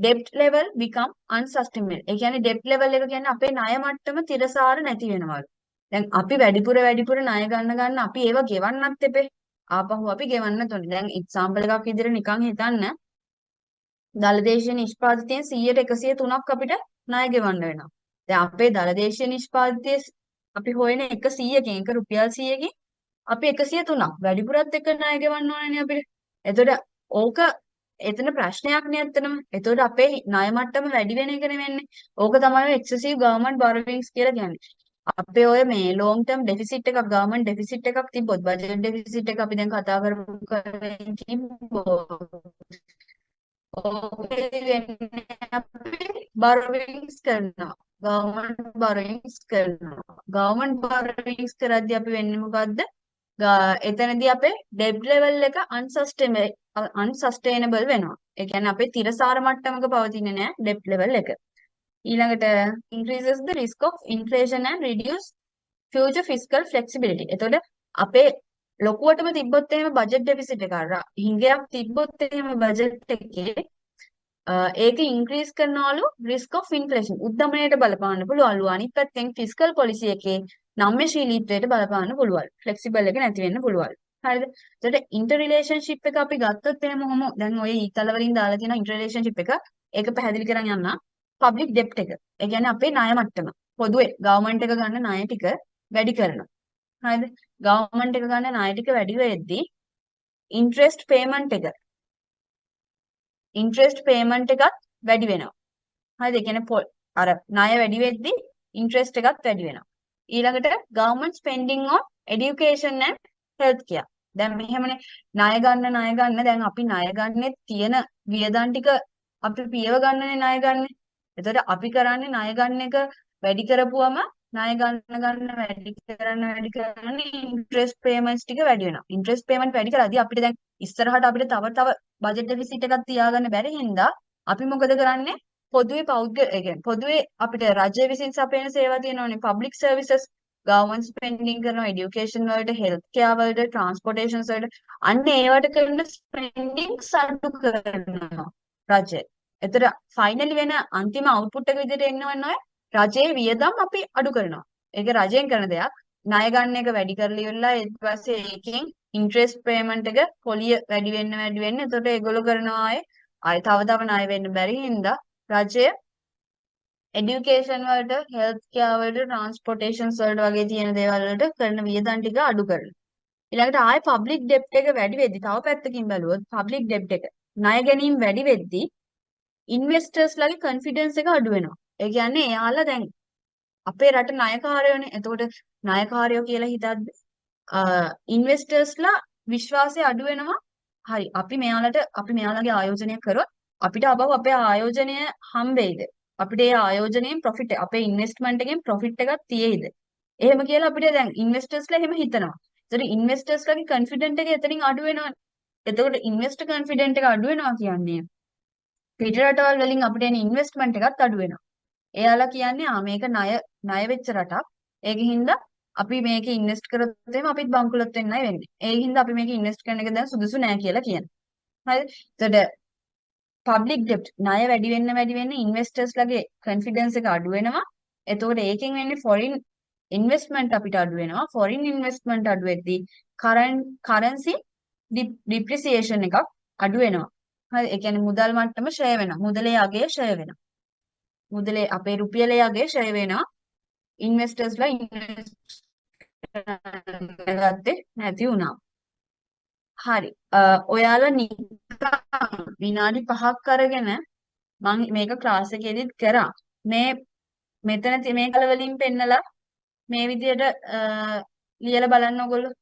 debt level become unsustainable. ඒ කියන්නේ debt level එක කියන්නේ අපේ ණය මට්ටම තිරසාර නැති වෙනවලු. දැන් අපි වැඩිපුර ණය ගන්න අපි ඒව ගෙවන්නත් එපේ. ආපහු අපි ගෙවන්නත් ඕනේ. දැන් එක්සැම්පල් එකක් විදිහට නිකන් හිතන්න. දළදේශීය නිෂ්පාදිතයෙන් 100ට 103ක් අපිට ණය ගෙවන්න වෙනවා. දැන් අපේ දළදේශීය නිෂ්පාදිතයේ අපි හොයන 100කින් එක රුපියල් 100කින් අපි 103ක් වැඩිපුරත් එක ණය ගෙවන්න ඕනනේ අපිට. එතකොට ඕක එතන ප්‍රශ්නයක් නේ ඇත්තටම. එතකොට අපේ ණය මට්ටම වැඩි වෙන එක නෙවෙන්නේ. ඕක තමයි excessive government borrowings කියලා කියන්නේ. අපේ ඔය මේ long term deficit එකක් government deficit එකක් තිබ්බොත් budget deficit එක අපි දැන් කතා කරපු කරමින් තිබ්බොත් ඕකේ වෙන්නේ අපි borrowings කරනවා government borrowings කරනවා government borrowings කරද්දී අපි වෙන්නේ මොකද්ද එතනදී අපේ debt level එක unsustainable වෙනවා ඒ කියන්නේ අපේ තිරසාර මට්ටමක පවතින්නේ නැහැ debt level එක ඊළඟට increases the risk of inflation and reduce future fiscal flexibility. එතකොට අපේ ලොකුවටම තිබ්බොත් එහෙම බජට් ඩෙෆිසිට් එක අර හිඟයක් තිබ්බොත් එහෙම බජට් එකේ ඒක ඉන්ක්‍රීස් කරනවලු risk of inflation උද්දමනයට බලපාන්න පුළුවන්ලු අනිත් පැත්තෙන් fiscal policy එකේ නම්‍යශීලීත්වයට බලපාන්න පුළුවන්. flexible එක නැති වෙන්න පුළුවන්. හරිද? එතකොට inter relationship එක අපි ගත්තොත් එහෙම මොහොම දැන් ඔය ඊතල වලින් දාලා තියෙන inter relationship එක ඒක පැහැදිලි කරන් යන්න. public debt එක. ඒ කියන්නේ අපේ ණය මට්ටම. පොදුවේ government එක ගන්න ණය ටික වැඩි කරනවා. හරිද? government එක ගන්න ණය ටික වැඩි වෙද්දී interest payment එකත් වැඩි වෙනවා. හරිද? ඒ කියන්නේ අර ණය වැඩි වෙද්දී interest එකත් වැඩි වෙනවා. ඊළඟට government spending on education and healthcare. දැන් මෙහෙමනේ ණය ගන්න දැන් අපි ණය ගන්නෙ තියෙන වියදම් ටික අපි පියව ගන්නනේ ණය ගන්නෙ. එතකොට අපි කරන්නේ ණය ගන්න එක වැඩි කරපුවම ණය ගන්න වැඩි කරන ඉන්ට්‍රෙස්ට් පේමන්ට්ස් ටික වැඩි වෙනවා. ඉන්ට්‍රෙස්ට් පේමන්ට් වැඩි කරලාදී අපිට දැන් ඉස්සරහට අපිට තව බජට් ඩෙෆිසිට් එකක් තියාගන්න බැරි හින්දා අපි මොකද කරන්නේ? ඒ කියන්නේ පොදුවේ අපිට රජය විසින් සපයන සේවා තියෙනවානේ public services government spending කරනවා education වලට health care වලට transportation වලට අන්න ඒවට කරන spending අඩු කරනවා රජය. එතකොට ෆයිනලි වෙන අන්තිම අවුට්පුට් එක විදිහට එන්න ඕනේ රජයේ වියදම් අපි අඩු කරනවා. ඒක රජයෙන් කරන දෙයක්. ණය ගන්න එක වැඩි කරලා ඉවරලා ඊට පස්සේ ඒකෙන් ඉන්ට්‍රෙස්ට් පේමන්ට් එක පොලිය වැඩි වෙන්න. එතකොට ඒගොල්ලෝ කරනවා ආයේ තව ණය වෙන්න බැරි හින්දා රජය එඩියුකේෂන් වලට, හෙල්ත් කෙයාර් වලට, ට්‍රාන්ස්පෝර්ටේෂන්ස් වලට වගේ තියෙන දේවල් වලට කරන වියදම් ටික අඩු කරනවා. ඊළඟට ආයේ පබ්ලික් ඩෙප්ට් එක වැඩි වෙද්දි තව පැත්තකින් බැලුවොත් පබ්ලික් ඩෙප්ට් එක ණය ගැනීම වැඩි වෙද්දි ඉන්වෙස්ටර්ස්ලාගේ කොන්ෆිඩන්ස් එක අඩු වෙනවා. ඒ කියන්නේ එයාලා දැන් අපේ රට ණයකාරයෝනේ. එතකොට ණයකාරයෝ කියලා හිතද්දි ඉන්වෙස්ටර්ස්ලා විශ්වාසය අඩු වෙනවා. හරි අපි මෙයාලගේ ආයෝජනය කරොත් අපිට අපව අපේ ආයෝජනය හම්බෙයිද? අපිට ඒ ආයෝජනයෙන් ප්‍රොෆිට් අපේ ඉන්වෙස්ට්මන්ට් එකෙන් ප්‍රොෆිට් එකක් තියෙයිද? එහෙම කියලා අපිට දැන් ඉන්වෙස්ටර්ස්ලා එහෙම හිතනවා. ඒතර ඉන්වෙස්ටර්ස්ලාගේ කොන්ෆිඩන්ට් එක එතනින් අඩු වෙනවා. එතකොට ඉන්වෙස්ටර් කොන්ෆිඩන්ට් එක අඩු වෙනවා කියන්නේ පිට රටවල් වලින් අපිට එන ඉන්වෙස්ට්මන්ට් එකත් අඩු වෙනවා. එයාලා කියන්නේ මේක ණය වෙච්ච රටක්. ඒකින් හින්දා අපි මේකේ ඉන්වෙස්ට් කරොත් එහෙම අපිත් බංකොලොත් වෙන්නයි වෙන්නේ. ඒකින් හින්දා අපි මේකේ ඉන්වෙස්ට් කරන එක දැන් සුදුසු නෑ කියලා කියනවා. හරිද? එතකොට පබ්ලික් ඩෙප්ට් ණය වැඩි වෙන්න ඉන්වෙස්ටර්ස්ලාගේ කොන්ෆිඩන්ස් එක අඩු වෙනවා. එතකොට ඒකෙන් වෙන්නේ ෆොරින් ඉන්වෙස්ට්මන්ට් අපිට අඩු වෙනවා. ෆොරින් ඉන්වෙස්ට්මන්ට් අඩු වෙද්දී කරන්සි ඩිප්‍රිසියේෂන් එකක් අඩු වෙනවා. හරි ඒ කියන්නේ මුදල් මට්ටම ෂය වෙනවා. මුදලේ අගය ෂය වෙනවා. මුදලේ අපේ රුපියලේ අගය ෂය වෙනවා. ඉන්වෙස්ටර්ස්ලා ඉන්වෙස්ට් කරගත්තේ නැති වුණා. හරි. ඔයාලා නිකන් විනාඩි 5ක් අරගෙන මම මේක ක්ලාස් එකේදීත් කරා. මෙතන මේ කල වලින් පෙන්නලා මේ විදියට ලියලා බලන්න ඕගොල්ලෝ.